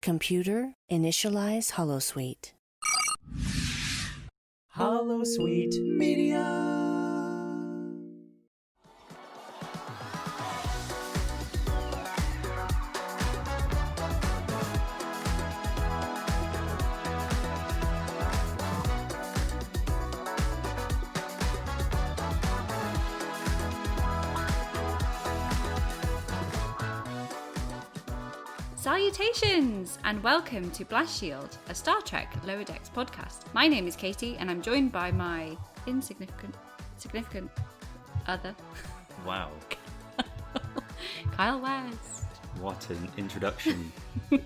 Computer, initialize Holosuite. Holosuite Media. Salutations and welcome to Blast Shield, a Star Trek Lower Decks podcast. My name is Katie and I'm joined by my significant other. Wow. Kyle West. What an introduction.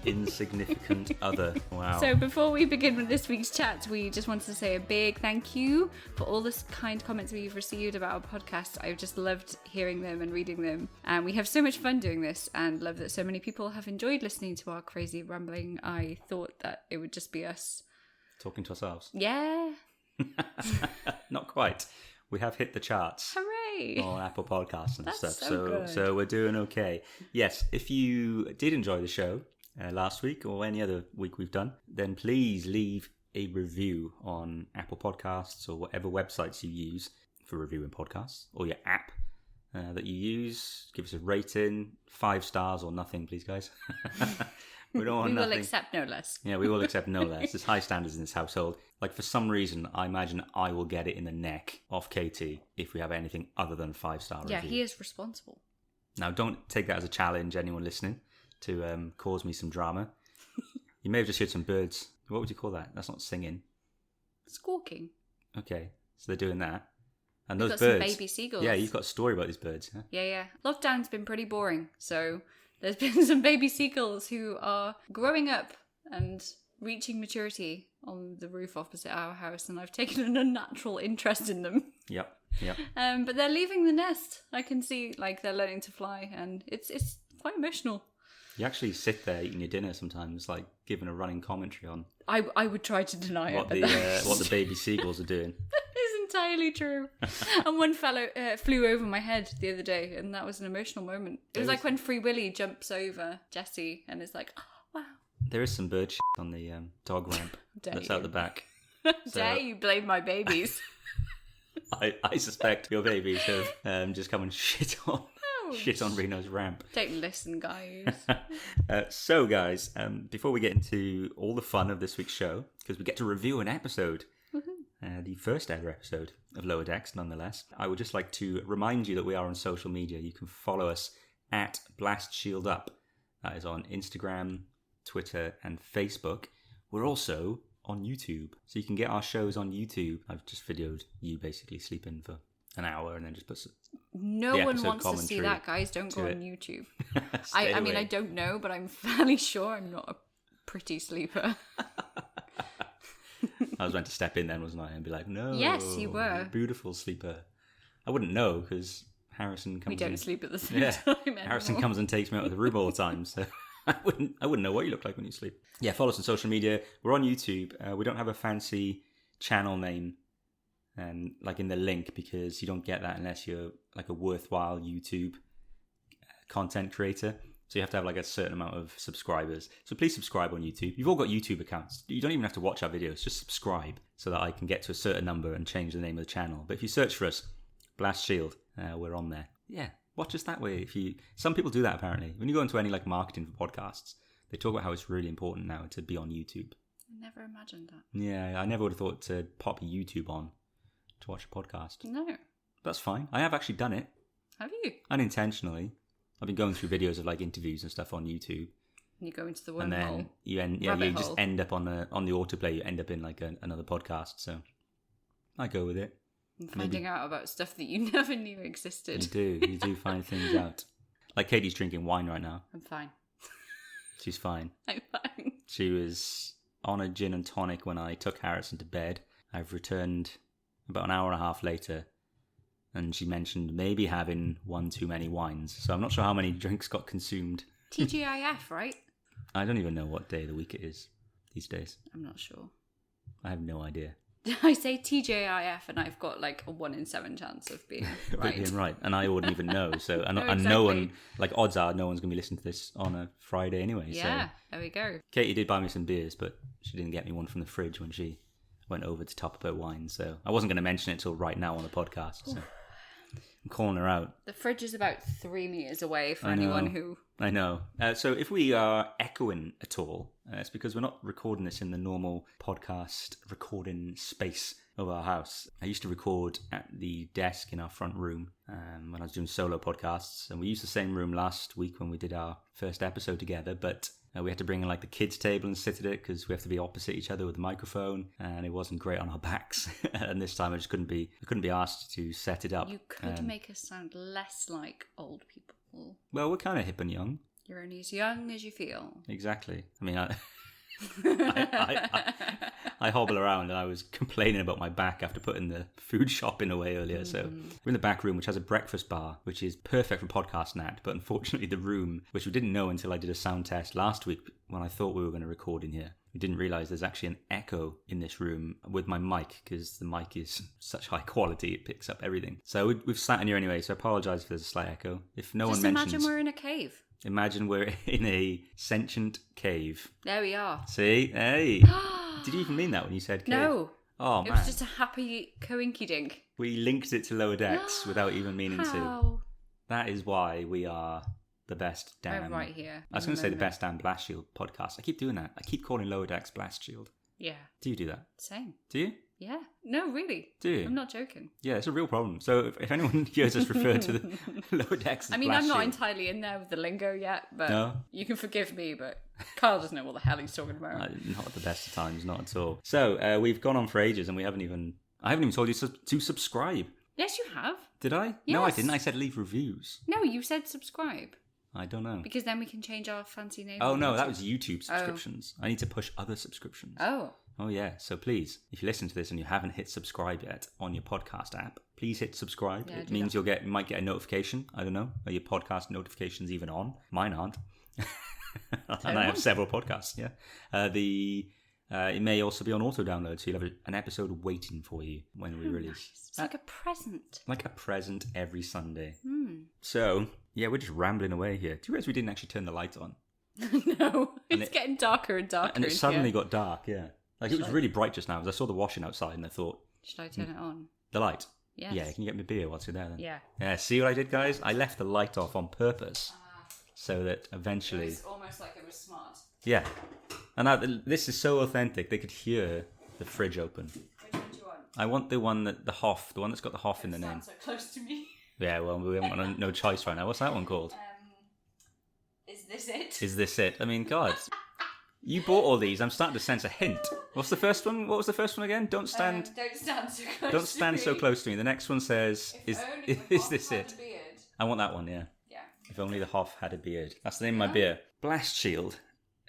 Insignificant other. Wow. So before we begin with this week's chat, we just wanted to say a big thank you for all the kind comments we've received about our podcast. I've just loved hearing them and reading them. And we have so much fun doing this and love that so many people have enjoyed listening to our crazy rambling. I thought that it would just be us. Talking to ourselves. Yeah. Not quite. We have hit the charts. Hooray! On Apple Podcasts and That's stuff. so good. So we're doing okay. Yes, if you did enjoy the show last week or any other week we've done, then please leave a review on Apple Podcasts or whatever websites you use for reviewing podcasts, or your app that you use. Give us a rating, 5 stars or nothing, please, guys. We don't want we nothing. will accept no less. Yeah, we will accept no less. There's high standards in this household. Like, for some reason, I imagine I will get it in the neck off KT if we have anything other than 5-star review. Yeah, he is responsible. Now, don't take that as a challenge, anyone listening, to cause me some drama. You may have just heard some birds. What would you call that? That's not singing. Squawking. Okay, so they're doing that. And You've those got birds. some baby seagulls. Yeah, you've got a story about these birds. Huh? Yeah. Lockdown's been pretty boring, so there's been some baby seagulls who are growing up and reaching maturity on the roof opposite our house, and I've taken an unnatural interest in them. Yep. But they're leaving the nest. I can see, like, they're learning to fly, and it's quite emotional. You actually sit there eating your dinner sometimes, like giving a running commentary on I would try to deny what it, but what the baby seagulls are doing. It's entirely true. And one fellow flew over my head the other day, and that was an emotional moment. It was like when Free Willy jumps over Jessie, and it's like, oh, wow. There is some bird shit on the dog ramp that's out the back. Dare you blame my babies? I suspect your babies have just come and shit on Reno's ramp. Don't listen, guys. So, guys, before we get into all the fun of this week's show, because we get to review an episode, the first ever episode of Lower Decks, nonetheless, I would just like to remind you that we are on social media. You can follow us at Blast Shield Up. That is on Instagram, Twitter, and Facebook. We're also on YouTube, so you can get our shows on YouTube. I've just videoed you basically sleeping for an hour and then just put no one wants to see that, guys. Don't go on YouTube. I mean, I don't know, but I'm fairly sure I'm not a pretty sleeper. I was meant to step in then, wasn't I, and be like, no. Yes, you were. Beautiful sleeper. I wouldn't know, because Harrison comes We don't in. sleep at the same time anymore. Harrison comes and takes me out of the room all the time, so I wouldn't know what you look like when you sleep. Yeah, follow us on social media. We're on YouTube. We don't have a fancy channel name like in the link, because you don't get that unless you're like a worthwhile YouTube content creator. So you have to have like a certain amount of subscribers. So please subscribe on YouTube. You've all got YouTube accounts. You don't even have to watch our videos. Just subscribe so that I can get to a certain number and change the name of the channel. But if you search for us, Blast Shield, we're on there. Yeah, watch us that way. Some people do that apparently. When you go into any like marketing for podcasts, they talk about how it's really important now to be on YouTube. I never imagined that. Yeah, I never would have thought to pop YouTube on to watch a podcast. No. That's fine. I have actually done it. Have you? Unintentionally. I've been going through videos of like interviews and stuff on YouTube. And you go into the wormhole. And then you just end up on the autoplay. You end up in like another podcast. So I go with it. And finding out about stuff that you never knew existed. You do find things out. Like Katie's drinking wine right now. I'm fine. She's fine. I'm fine. She was on a gin and tonic when I took Harrison to bed. I've returned about an hour and a half later, and she mentioned maybe having one too many wines. So I'm not sure how many drinks got consumed. TGIF, right? I don't even know what day of the week it is these days. I'm not sure. I have no idea. I say TJIF and I've got like a 1 in 7 chance of being right. Being right, and I wouldn't even know. So, and, No, and no one, exactly. like odds are, no one's gonna be listening to this on a Friday anyway. Yeah, So there we go. Katie did buy me some beers, but she didn't get me one from the fridge when she went over to top up her wine. So I wasn't gonna mention it till right now on the podcast. So I'm calling her out. The fridge is about 3 meters away for I know. anyone who... I know. So if we are echoing at all, it's because we're not recording this in the normal podcast recording space of our house. I used to record at the desk in our front room when I was doing solo podcasts, and we used the same room last week when we did our first episode together, but we had to bring in like the kids table and sit at it because we have to be opposite each other with the microphone, and it wasn't great on our backs. And this time I couldn't be asked to set it up. You could make us sound less like old people. Well, we're kind of hip and young. You're only as young as you feel. Exactly. I mean, I hobble around, and I was complaining about my back after putting the food shopping away earlier. So we're in the back room, which has a breakfast bar, which is perfect for podcast nat. But unfortunately, the room, which we didn't know until I did a sound test last week when I thought we were going to record in here, we didn't realise there's actually an echo in this room with my mic, because the mic is such high quality, it picks up everything. So we've sat in here anyway, so I apologise if there's a slight echo. If no Just one mentions... imagine we're in a cave. Imagine we're in a sentient cave. There we are. See? Hey! Did you even mean that when you said cave? No. Oh, It man. was just a happy coinky-dink. We linked it to Lower Decks without even meaning to. How? That is why we are the best damn... We're right here. I was in going to say the moment. best damn Blast Shield podcast. I keep doing that. I keep calling Lower Decks Blast Shield. Yeah. Do you do that? Same. Do you? Yeah. No, really. Do you? I'm not joking. Yeah, it's a real problem. So if anyone hears us refer to the Lower Decks as I mean, Blast I'm not Shield... entirely in there with the lingo yet, but No? you can forgive me, but Carl doesn't know what the hell he's talking about. Not at the best of times, not at all. So we've gone on for ages, and I haven't even told you to subscribe. Yes, you have. Did I? No, I Yes. didn't. I said leave reviews. No, you said subscribe. I don't know. Because then we can change our fancy name. Oh on no, YouTube. that was YouTube subscriptions. I need to push other subscriptions. Oh. Oh yeah, so please, if you listen to this and you haven't hit subscribe yet on your podcast app, please hit subscribe. Yeah, It do means that. you might get a notification. I don't know. Are your podcast notifications even on? Mine aren't. And I have several podcasts. Yeah. It may also be on auto download, so you'll have an episode waiting for you when we release. Nice. It's like a present. Like a present every Sunday. Hmm. So yeah, we're just rambling away here. Do you realize we didn't actually turn the light on? No, it's it- getting darker and darker. And it in suddenly here. got dark. Yeah. Like it was really bright just now. As I saw the washing outside, and I thought, Should I turn it on? the light. Yes. Yeah, can you get me a beer whilst you're there then? Yeah. Yeah, see what I did, guys? I left the light off on purpose so that eventually... It was almost like it was smart. Yeah. And now, this is so authentic, they could hear the fridge open. Which one do you want? I want the one that, the Hoff, the one that's got the Hoff in the name. Stand so close to me. Yeah, well, we haven't got no choice right now. What's that one called? Is this it? Is this it? I mean, God... You bought all these. I'm starting to sense a hint. What's the first one? What was the first one again? Don't stand. Don't stand so close. Don't stand to so me. close to me. The next one says, If "Is only the is Hoff this had it?" a beard. I want that one. Yeah. Yeah. If only the Hoff had a beard. That's the name of my beer. Blast Shield,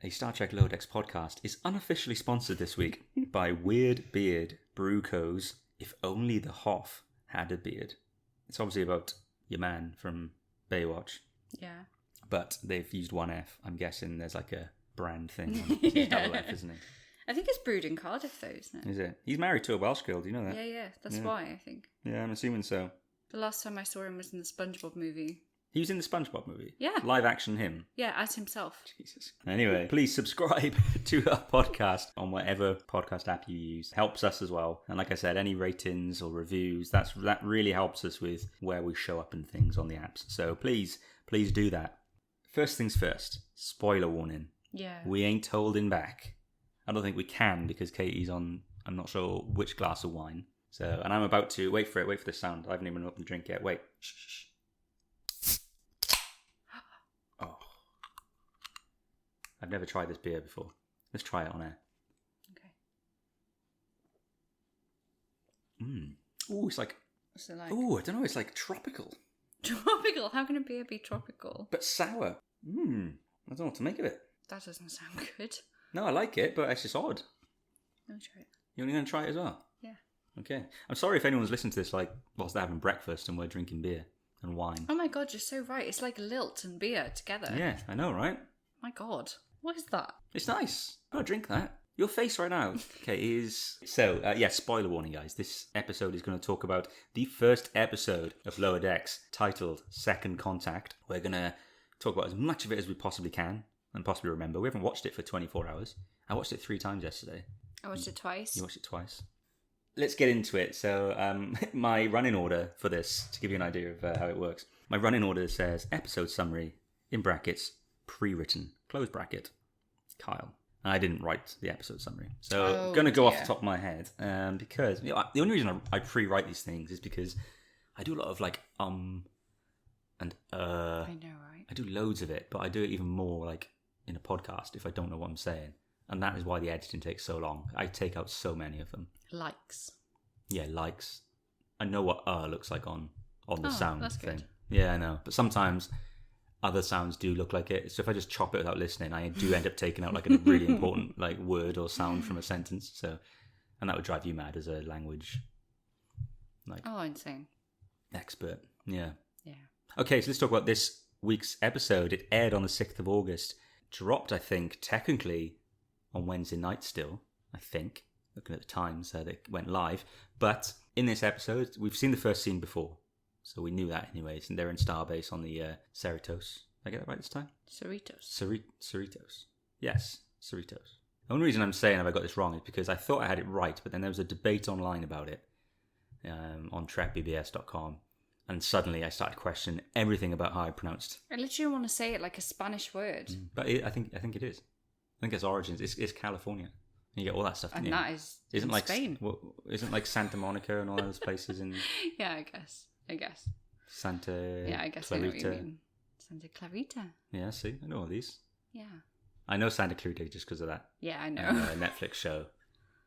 a Star Trek Lower Decks podcast, is unofficially sponsored this week by Weird Beard Brew Co.'s If Only the Hoff Had a Beard. It's obviously about your man from Baywatch, Yeah. but they've used one F. I'm guessing there's like a brand thing on it. It's double F, isn't it? I think it's brewed in Cardiff, though, isn't it? Is it? He's married to a Welsh girl, do you know that? Yeah. That's Yeah. why, I think. Yeah, I'm assuming so. The last time I saw him was in the SpongeBob movie. He was in the SpongeBob movie? Yeah. Live action him? Yeah, as himself. Jesus. Anyway, please subscribe to our podcast on whatever podcast app you use. Helps us as well. And like I said, any ratings or reviews, that really helps us with where we show up and things on the apps. So please do that. First things first, spoiler warning. Yeah. We ain't holding back. I don't think we can because Katie's on, I'm not sure which glass of wine. So, and I'm about to, wait for the sound. I haven't even opened the drink yet. Wait. Shh. Oh. I've never tried this beer before. Let's try it on air. Okay. Ooh, it's like, What's it like? ooh, I don't know, it's like tropical. Tropical? How can a beer be tropical? But sour. I don't know what to make of it. That doesn't sound good. No, I like it, but it's just odd. Let me try it. You're only going to try it as well? Yeah. Okay. I'm sorry if anyone's listening to this like whilst they're having breakfast and we're drinking beer and wine. Oh my god, you're so right. It's like lilt and beer together. Yeah, I know, right? My god. What is that? It's nice. Gotta drink that. Your face right now, okay, is... So, spoiler warning, guys. This episode is going to talk about the first episode of Lower Decks, titled Second Contact. We're going to talk about as much of it as we possibly can and possibly remember. We haven't watched it for 24 hours. I watched it 3 times yesterday. I watched it twice. You watched it twice. Let's get into it. So, my running order for this, to give you an idea of how it works. My running order says episode summary, in brackets, pre-written, close bracket, Kyle. I didn't write the episode summary. So I'm going to go off the top of my head because the only reason I pre-write these things is because I do a lot of and I know, right? I do loads of it, but I do it even more like in a podcast if I don't know what I'm saying. And that is why the editing takes so long. I take out so many of them. Likes. Yeah, likes. I know what looks like on the sound that's thing. good. Yeah, I know. But sometimes other sounds do look like it. So if I just chop it without listening, I do end up taking out like a really important like word or sound from a sentence. So, and that would drive you mad as a language insane expert. Yeah. Yeah. Okay, so let's talk about this week's episode. It aired on the 6th of August. Dropped, I think, technically on Wednesday night still, I think. Looking at the times that it went live. But in this episode, we've seen the first scene before. So we knew that anyways. And they're in Starbase on the Cerritos. Did I get that right this time? Cerritos. Cerritos. Yes, Cerritos. The only reason I'm saying have I got this wrong is because I thought I had it right, but then there was a debate online about it on trekbbs.com. And suddenly I started questioning everything about how I pronounced. I literally want to say it like a Spanish word. But I think it is. I think its origins. It's California. And you get all that stuff. And that is isn't in like Spain. Isn't like Santa Monica and all those places in Yeah, I guess. Santa Yeah, I guess Clarita. I know what you mean. Santa Clarita. Yeah, see, I know all these. Yeah. I know Santa Clarita just because of that. Yeah, I know. Netflix show.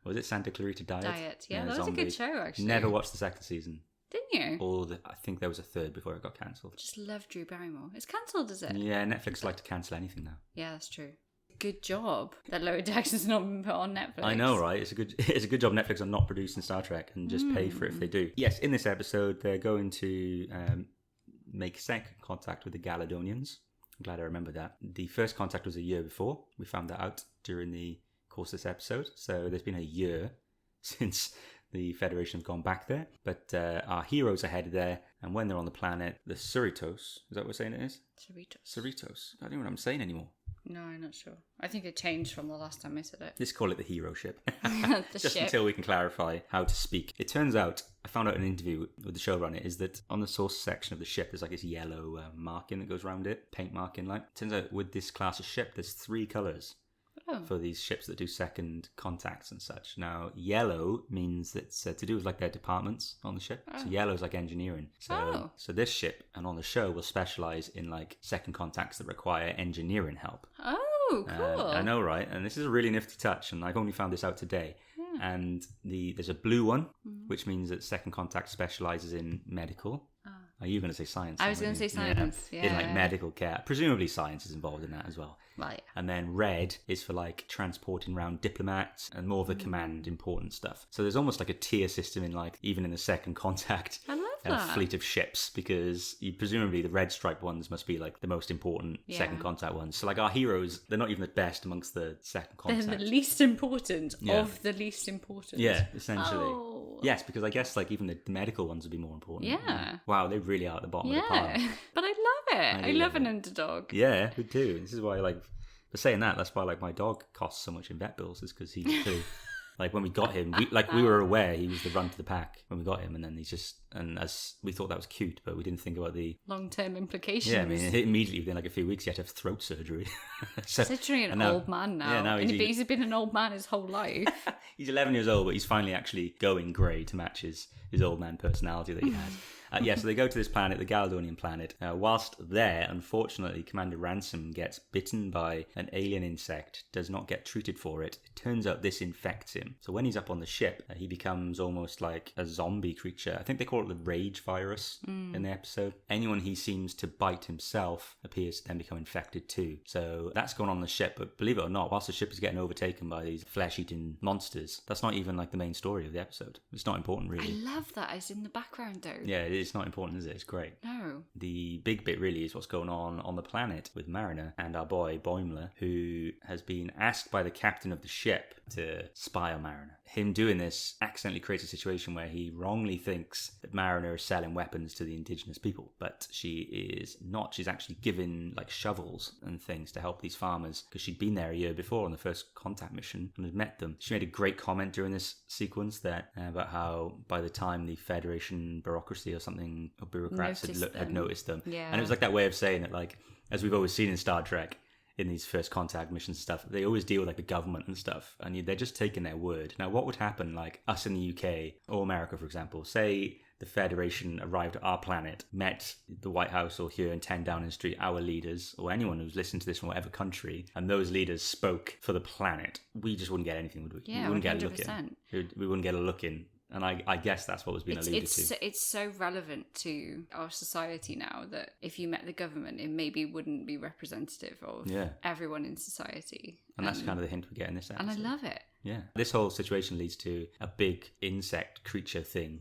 Was it Santa Clarita Diet? Yeah, that was a good show actually. Never watched the second season. Didn't you? I think there was a third before it got cancelled. Just love Drew Barrymore. It's cancelled, is it? Yeah, Netflix like to cancel anything now. Yeah, that's true. Good job that Lower Decks has not been put on Netflix. I know, right? It's a good job Netflix are not producing Star Trek and just pay for it if they do. Yes, in this episode, they're going to make second contact with the Galadonians. I'm glad I remember that. The first contact was a year before. We found that out during the course of this episode. So there's been a year since the Federation have gone back there. But our heroes are headed there. And when they're on the planet, the Cerritos, is that what we're saying it is? Cerritos. I don't know what I'm saying anymore. No, I'm not sure. I think it changed from the last time I said it. Let's call it the hero ship. Just ship. Until we can clarify how to speak. It turns out, I found out in an interview with the showrunner, is that on the source section of the ship, there's like this yellow marking that goes around it, paint marking like. Turns out with this class of ship, there's 3 colours. For these ships that do second contacts and such. Now, yellow means that it's to do with like their departments on the ship. So yellow is like engineering. So this ship and on the show will specialise in like second contacts that require engineering help. Oh, cool. I know, right? And this is a really nifty touch, and I've only found this out today. Yeah. And there's a blue one, which means that second contact specialises in medical. Are you going to say science? I was going to say science, yeah. In like medical care. Presumably science is involved in that as well. Right. And then red is for like transporting around diplomats and more of the command important stuff. So there's almost like a tier system in like, even in the second contact fleet of ships, because presumably the red striped ones must be like the most important second contact ones. So like our heroes, they're not even the best amongst the second contact. They're the least important of the least important. Yeah, essentially. Oh. Yes, because I guess like even the medical ones would be more important. Yeah. Wow, they really are at the bottom of the pile. But I love it. I love an underdog. Yeah, we do. This is why like, for saying that's why like my dog costs so much in vet bills, is because he's too. Like when we got him, we were aware he was the run to the pack when we got him, and then as we thought that was cute, but we didn't think about the long-term implications. Yeah, I mean, immediately within like a few weeks, he had to have throat surgery. He's literally an old man now. Yeah, now he's been an old man his whole life. He's 11 years old, but he's finally actually going grey to match his old man personality that he has. So they go to this planet, the Galadonian planet. Whilst there, unfortunately, Commander Ransom gets bitten by an alien insect, does not get treated for it. It turns out this infects him. So when he's up on the ship, he becomes almost like a zombie creature. I think they call it the rage virus in the episode. Anyone he seems to bite himself appears to then become infected too. So that's going on the ship. But believe it or not, whilst the ship is getting overtaken by these flesh-eating monsters, that's not even like the main story of the episode. It's not important, really. I love that. It's in the background, though. Yeah, it's not important, is it? It's great. No. The big bit really is what's going on the planet with Mariner and our boy Boimler, who has been asked by the captain of the ship to spy on Mariner. Him doing this accidentally creates a situation where he wrongly thinks that Mariner is selling weapons to the indigenous people, but she is not. She's actually given like shovels and things to help these farmers because she'd been there a year before on the first contact mission and had met them. She made a great comment during this sequence that about how by the time the Federation bureaucracy or something, or bureaucrats had noticed them. Yeah. And it was like that way of saying it, like, as we've always seen in Star Trek, in these first contact missions and stuff, they always deal with like the government and stuff, and they're just taking their word. Now, what would happen, like us in the UK or America, for example, say the Federation arrived at our planet, met the White House or here in 10 Downing Street, our leaders, or anyone who's listened to this from whatever country, and those leaders spoke for the planet, we just wouldn't get anything, would we? Yeah, we wouldn't 100%. get a look in. We wouldn't get a look in. And I guess that's what was being alluded to. It's so relevant to our society now that if you met the government, it maybe wouldn't be representative of everyone in society. And that's kind of the hint we get in this episode. And I love it. Yeah. This whole situation leads to a big insect creature thing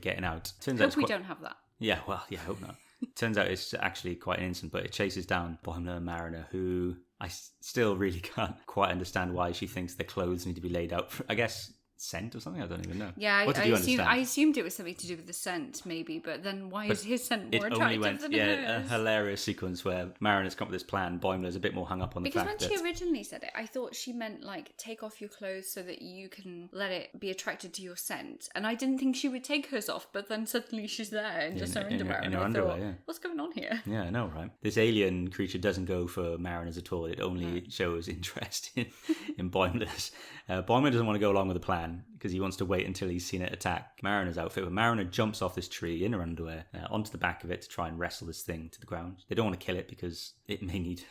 getting out. Turns Hope out we don't have that. Yeah, well, yeah, I hope not. Turns out it's actually quite innocent, but it chases down Boimler and Mariner, who I still really can't quite understand why she thinks their clothes need to be laid out. I guess scent or something? I don't even know. Yeah, what did you understand? I assumed it was something to do with the scent, maybe, but then why is his scent more attractive than hers? A hilarious sequence where Mariner's come up with this plan, Boimler's a bit more hung up on the fact that... Because when she originally said it, I thought she meant, like, take off your clothes so that you can let it be attracted to your scent. And I didn't think she would take hers off, but then suddenly she's there in just her underwear. In her underwear, thought, what's going on here? Yeah, I know, right? This alien creature doesn't go for Mariners at all. It only shows interest in Boimler's. Boimler doesn't want to go along with the plan because he wants to wait until he's seen it attack Mariner's outfit. But Mariner jumps off this tree in her underwear onto the back of it to try and wrestle this thing to the ground. They don't want to kill it because it may need...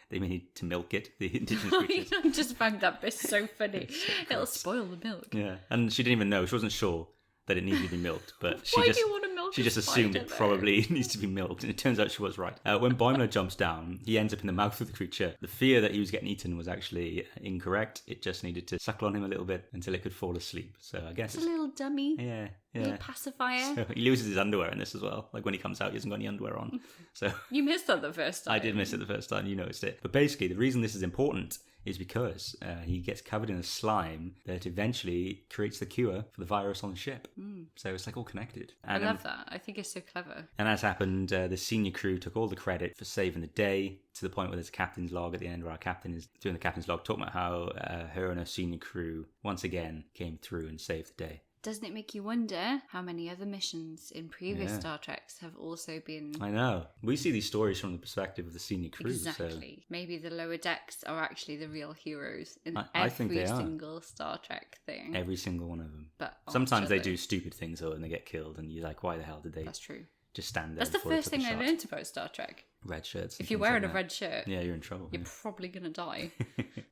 They may need to milk it, the indigenous creatures. I just found that bit so funny. It'll spoil the milk. Yeah, and she didn't even know. She wasn't sure that it needed to be milked, but Why do you want to milk she just assumed it probably needs to be milked, and it turns out she was right. When Boimler jumps down, he ends up in the mouth of the creature. The fear that he was getting eaten was actually incorrect. It just needed to suckle on him a little bit until it could fall asleep. So I guess it's a little dummy. Yeah. Little pacifier. So he loses his underwear in this as well. Like when he comes out, he hasn't got any underwear on. So you missed that the first time. I did miss it the first time. You noticed it. But basically, the reason this is important is because he gets covered in a slime that eventually creates the cure for the virus on the ship. So it's like all connected. And, I love that. I think it's so clever. And as happened, the senior crew took all the credit for saving the day, to the point where there's a captain's log at the end where our captain is doing the captain's log, talking about how her and her senior crew once again came through and saved the day. Doesn't it make you wonder how many other missions in previous Star Treks have also been... I know. We see these stories from the perspective of the senior crew. Exactly. So... Maybe the lower decks are actually the real heroes in I think they single Star Trek thing. Every single one of them. But sometimes they do stupid things though and they get killed and you're like, why the hell did they... That's true. Just stand there. That's the first thing I learned about Star Trek. Red shirts. If you're wearing a red shirt, you're in trouble. You're probably gonna die.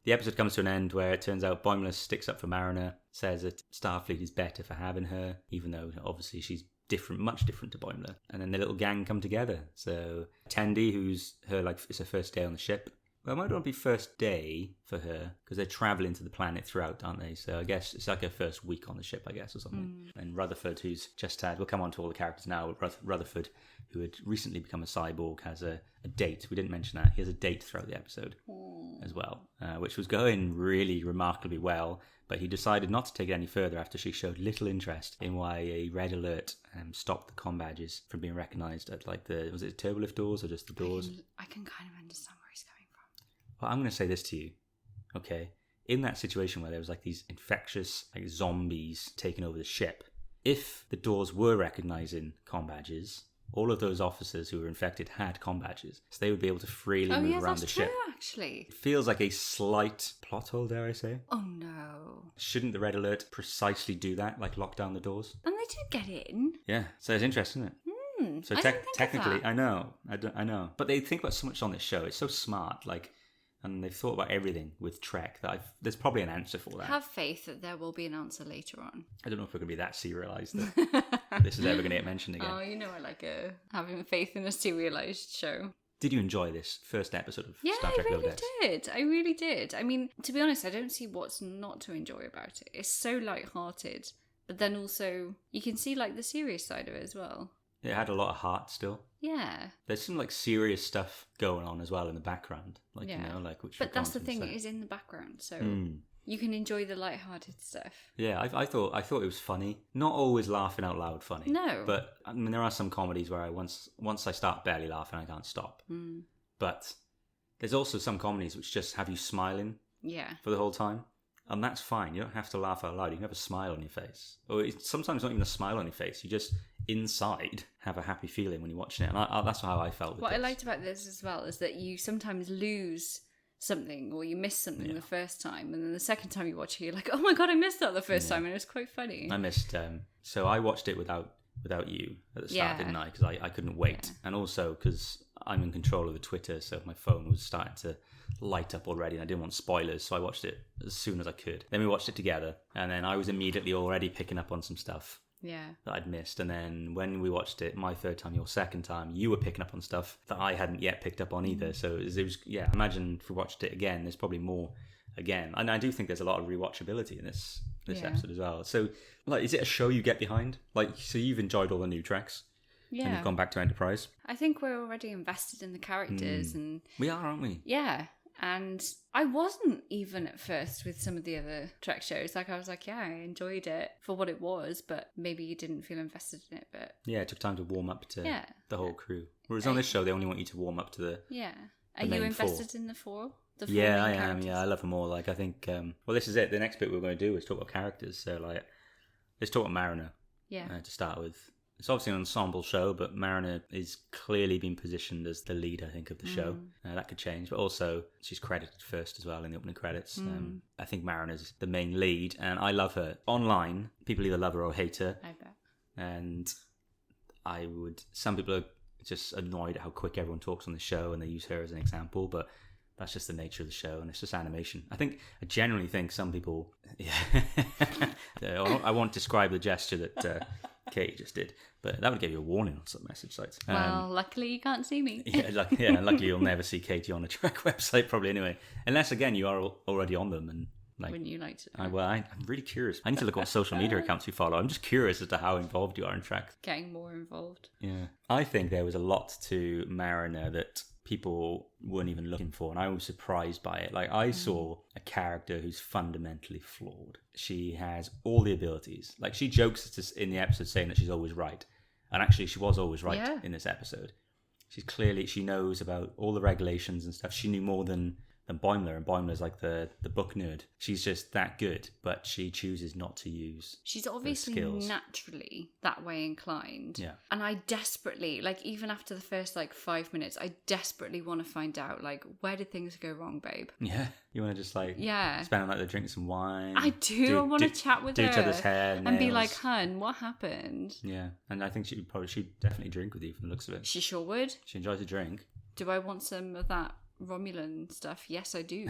The episode comes to an end where it turns out Boimler sticks up for Mariner, says that Starfleet is better for having her, even though obviously she's different, much different to Boimler. And then the little gang come together. So Tendi, who's her it's her first day on the ship. Well, it might not be first day for her because they're travelling to the planet throughout, aren't they? So I guess it's like her first week on the ship, I guess, or something. And Rutherford, who's just had... We'll come on to all the characters now. Rutherford, who had recently become a cyborg, has a date. We didn't mention that. He has a date throughout the episode as well, which was going really remarkably well. But he decided not to take it any further after she showed little interest in why a red alert stopped the comm badges from being recognised at was it turbolift doors or just the doors? I can kind of understand where he's coming from. Well, I'm going to say this to you, okay? In that situation where there was these infectious zombies taking over the ship, if the doors were recognising comm badges, all of those officers who were infected had comm badges, so they would be able to freely move around the ship. Oh, yeah, that's true, actually. It feels like a slight plot hole, dare I say. Oh, no. Shouldn't the red alert precisely do that, lock down the doors? And they did get in. Yeah, so it's interesting, isn't it? So technically, I know, I know. But they think about so much on this show. It's so smart, and they've thought about everything with Trek that there's probably an answer for that. Have faith that there will be an answer later on. I don't know if we're going to be that serialised that this is ever going to get mentioned again. Oh, I like having faith in a serialised show. Did you enjoy this first episode of Star Trek Lower Decks? I really did. I mean, to be honest, I don't see what's not to enjoy about it. It's so light-hearted, but then also you can see the serious side of it as well. It had a lot of heart still. Yeah. There's some serious stuff going on as well in the background, which. But that's the thing; it is in the background, so You can enjoy the light-hearted stuff. Yeah, I thought it was funny. Not always laughing out loud funny. No. But I mean, there are some comedies where once I start barely laughing, I can't stop. But there's also some comedies which just have you smiling for the whole time. And that's fine. You don't have to laugh out loud. You can have a smile on your face. Or it's sometimes not even a smile on your face. You just, inside, have a happy feeling when you're watching it. And that's how I felt with What this. I liked about this as well is that you sometimes lose something or you miss something the first time. And then the second time you watch it, you're like, oh my God, I missed that the first time. And it was quite funny. I missed... so I watched it without you at the start, didn't I? Because I couldn't wait. And also because I'm in control of the Twitter, so my phone was starting to light up already and I didn't want spoilers, so I watched it as soon as I could. Then we watched it together, and then I was immediately already picking up on some stuff that I'd missed. And then when we watched it, my third time, your second time, you were picking up on stuff that I hadn't yet picked up on either. So it was imagine if we watched it again, there's probably more again. And I do think there's a lot of rewatchability in this episode as well. So, like, is it a show you get behind? Like, so you've enjoyed all the new tracks? Yeah. And you've gone back to Enterprise? I think we're already invested in the characters. And we are, aren't we? yeah. And I wasn't even at first with some of the other Trek shows. Like, I was like, yeah, I enjoyed it for what it was, but maybe you didn't feel invested in it. But yeah, it took time to warm up to the whole crew. Whereas on this show, they only want you to warm up to the Are you invested in the four? The four yeah, main I am. characters? Yeah, I love them all. Like, I think, well, this is it. The next bit we're going to do is talk about characters. So, like, let's talk about Mariner to start with. It's obviously an ensemble show, but Mariner is clearly being positioned as the lead, I think, of the show. That could change. But also, she's credited first as well in the opening credits. I think Mariner's the main lead, and I love her. Online, people either love her or hate her. I bet. And some people are just annoyed at how quick everyone talks on the show, and they use her as an example, but that's just the nature of the show, and it's just animation. I generally think some people... I won't describe the gesture that... Katie just did, but that would give you a warning on some message sites. Well, luckily you can't see me. Luckily you'll never see Katie on a Trek website, probably anyway. Unless, again, you are already on them. And like, wouldn't you like to? I'm really curious. I need to look what social media accounts you follow. I'm just curious as to how involved you are in Trek. Getting more involved. Yeah. I think there was a lot to Mariner that people weren't even looking for, and I was surprised by it. Like, I saw a character who's fundamentally flawed. She has all the abilities. Like, she jokes in the episode saying that she's always right, and actually she was always right in this episode. She knows about all the regulations and stuff. She knew more than Boimler, and Boimler's like the book nerd. She's just that good, but she chooses not to use She's obviously naturally that way inclined. Yeah. And I desperately, like, even after the first 5 minutes, I desperately want to find out, where did things go wrong, babe? Yeah. You want to just spend a night there drinking some wine. I do. I want to chat with her. Do each other's hair, and be like, hun, what happened? Yeah. And I think she'd definitely drink with you from the looks of it. She sure would. She enjoys a drink. Do I want some of that Romulan stuff? Yes, I do.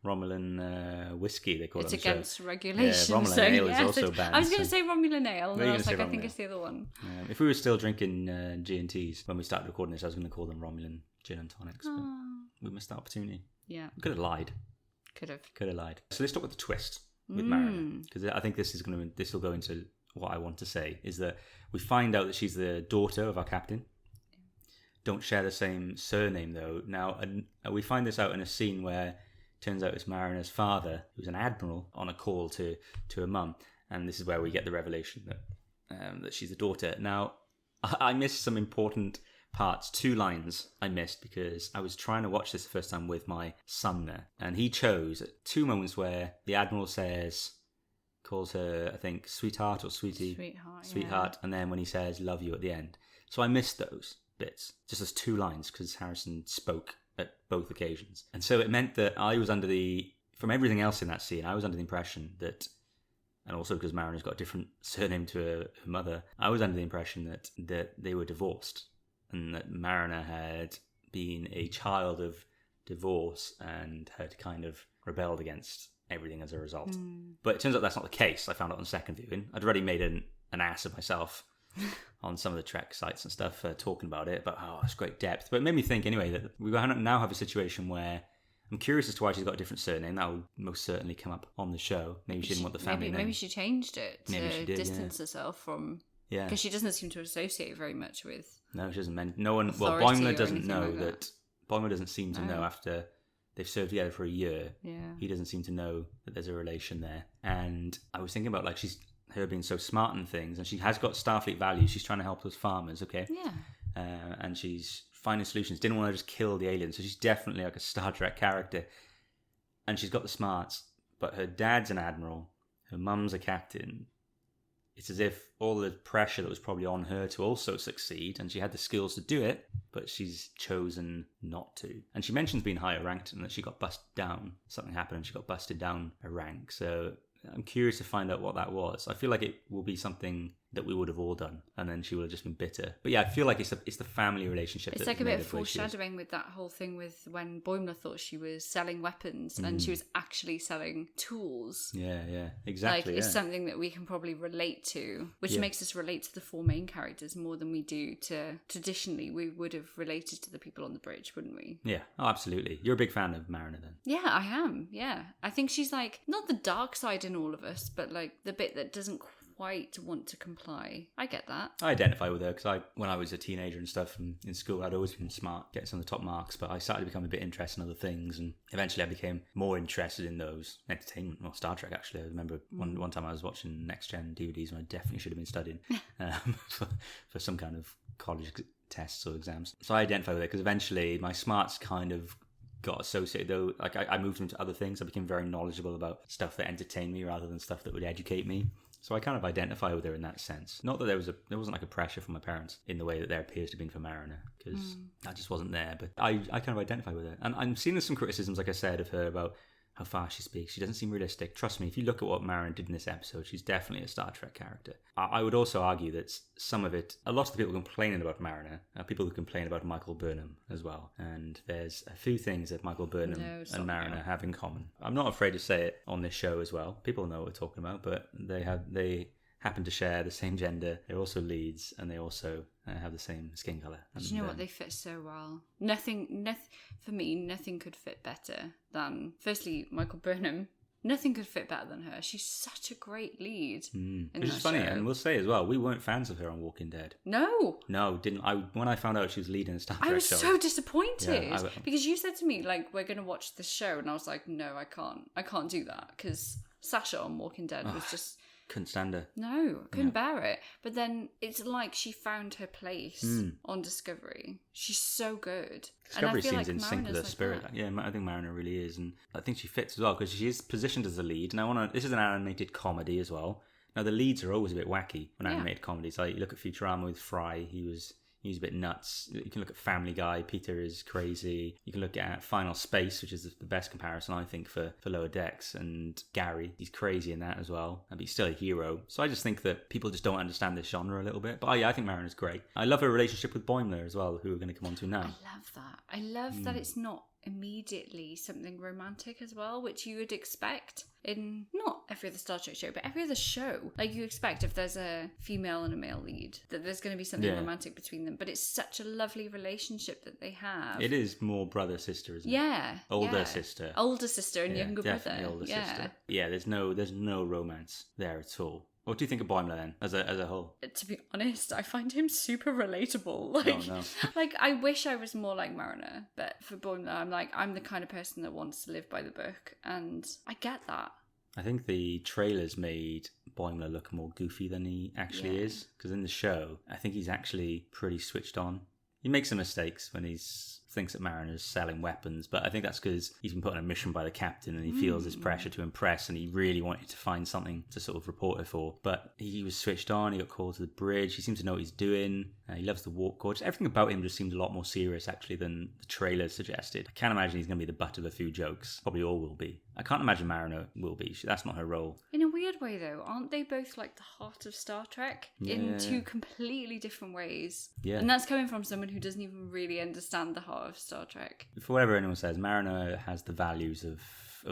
Romulan whiskey, they call it. It's against regulations. Yeah, Romulan ale is also banned. I was going to say Romulan ale, and I was like, I think ale. it's the other one. If we were still drinking G&Ts when we started recording this, I was going to call them Romulan gin and tonics, but we missed that opportunity. Yeah. We could have lied. Could have lied. So let's talk about the twist with Mariner, because I think this will go into what I want to say, is that we find out that she's the daughter of our captain. Don't share the same surname, though. Now, we find this out in a scene where it turns out it's Mariner's father, who's an admiral, on a call to her mum. And this is where we get the revelation that she's the daughter. Now, I missed some important parts. 2 lines I missed because I was trying to watch this the first time with my son there. And he chose 2 moments where the admiral calls her, I think, sweetheart or sweetie. Sweetheart. And then when he says, love you at the end. So I missed those bits, just as 2 lines, because Harrison spoke at both occasions. And so it meant that I was from everything else in that scene, I was under the impression that, and also because Mariner's got a different surname to her mother, I was under the impression that they were divorced, and that Mariner had been a child of divorce and had kind of rebelled against everything as a result. But it turns out that's not the case. I found out on second viewing. I'd already made an ass of myself on some of the Trek sites and stuff talking about it, but it's great depth. But it made me think anyway that we now have a situation where I'm curious as to why she's got a different surname. That will most certainly come up on the show. Maybe she didn't want the family name. Maybe she changed it to distance yeah. herself from... Yeah. Because she doesn't seem to associate very much with... No, she doesn't. No one... Well, Boimler doesn't know that... Boimler doesn't seem to know after they've served together for a year. Yeah. He doesn't seem to know that there's a relation there. And I was thinking about, like, her being so smart and things, and she has got Starfleet values. She's trying to help those farmers, okay? Yeah. And she's finding solutions. Didn't want to just kill the aliens. So she's definitely like a Star Trek character. And she's got the smarts. But her dad's an admiral. Her mum's a captain. It's as if all the pressure that was probably on her to also succeed, and she had the skills to do it, but she's chosen not to. And she mentions being higher ranked and that she got busted down. Something happened and she got busted down a rank. So I'm curious to find out what that was. I feel like it will be something that we would have all done, and then she would have just been bitter. But yeah, I feel like it's the family relationship. It's like a bit of foreshadowing with that whole thing with when Boimler thought she was selling weapons and she was actually selling tools. Yeah, exactly. Like, it's something that we can probably relate to, which makes us relate to the four main characters more than we do to traditionally we would have related to the people on the bridge, wouldn't we? Yeah, oh, absolutely. You're a big fan of Mariner then? Yeah, I am. Yeah, I think she's like not the dark side in all of us, but like the bit that doesn't quite want to comply. I get that. I identify with her because when I was a teenager and stuff and in school, I'd always been smart, getting some of the top marks, but I started to become a bit interested in other things, and eventually I became more interested in those entertainment, well, Star Trek actually. I remember one time I was watching Next Gen DVDs and I definitely should have been studying for some kind of college tests or exams. So I identify with it because eventually my smarts kind of got associated, though. Like I moved into other things. I became very knowledgeable about stuff that entertained me rather than stuff that would educate me. So I kind of identify with her in that sense. Not that there wasn't like a pressure from my parents in the way that there appears to have been for Mariner, because that just wasn't there. But I kind of identify with her. And I'm seeing some criticisms, like I said, of her about how fast she speaks. She doesn't seem realistic. Trust me, if you look at what Mariner did in this episode, she's definitely a Star Trek character. I would also argue that some of it, a lot of the people complaining about Mariner are people who complain about Michael Burnham as well. And there's a few things that Michael Burnham and Mariner have in common. I'm not afraid to say it on this show as well. People know what we're talking about, but they happen to share the same gender. They're also leads, and they also have the same skin colour. Do you know what? They fit so well. Nothing for me, nothing could fit better than, firstly, Michael Burnham. Nothing could fit better than her. She's such a great lead. Which is funny, and we'll say as well, we weren't fans of her on Walking Dead. No, didn't I? When I found out she was leading a Star Trek show, I was so disappointed Yeah, because you said to me like, we're going to watch this show, and I was like, no, I can't do that because Sasha on Walking Dead was just. Couldn't stand her. No, couldn't bear it. But then it's like she found her place on Discovery. She's so good. Discovery seems like in sync with her spirit. That. Yeah, I think Mariner really is, and I think she fits as well because she is positioned as the lead. Now, this is an animated comedy as well. Now, the leads are always a bit wacky on animated comedies. Like you look at Futurama with Fry, he was a bit nuts. You can look at Family Guy, Peter is crazy. You can look at Final Space, which is the best comparison, I think, for Lower Decks. And Gary, he's crazy in that as well. And he's still a hero. So I just think that people just don't understand this genre a little bit. But yeah, I think Mariner's great. I love her relationship with Boimler as well, who we're going to come on to now. I love that. I love that it's not immediately something romantic as well, which you would expect in not every other Star Trek show, but every other show. Like you expect if there's a female and a male lead that there's going to be something romantic between them, but it's such a lovely relationship that they have. It is more brother sister, isn't it? Yeah, older sister and younger brother. Older sister. Yeah, there's no romance there at all. What do you think of Boimler then, as a whole? To be honest, I find him super relatable. Like, like I wish I was more like Mariner, but for Boimler, I'm the kind of person that wants to live by the book, and I get that. I think the trailers made Boimler look more goofy than he actually is, because in the show, I think he's actually pretty switched on. He makes some mistakes when he's thinks that Mariner's selling weapons, but I think that's because he's been put on a mission by the captain and he feels this pressure to impress, and he really wanted to find something to sort of report her for. But he was switched on, he got called to the bridge, he seems to know what he's doing, he loves the warp core. Just everything about him just seemed a lot more serious actually than the trailer suggested. I can't imagine he's going to be the butt of a few jokes. Probably all will be. I can't imagine Mariner will be. That's not her role. In a weird way though, aren't they both like the heart of Star Trek in two completely different ways? Yeah. And that's coming from someone who doesn't even really understand the heart of Star Trek. For whatever anyone says, Mariner has the values of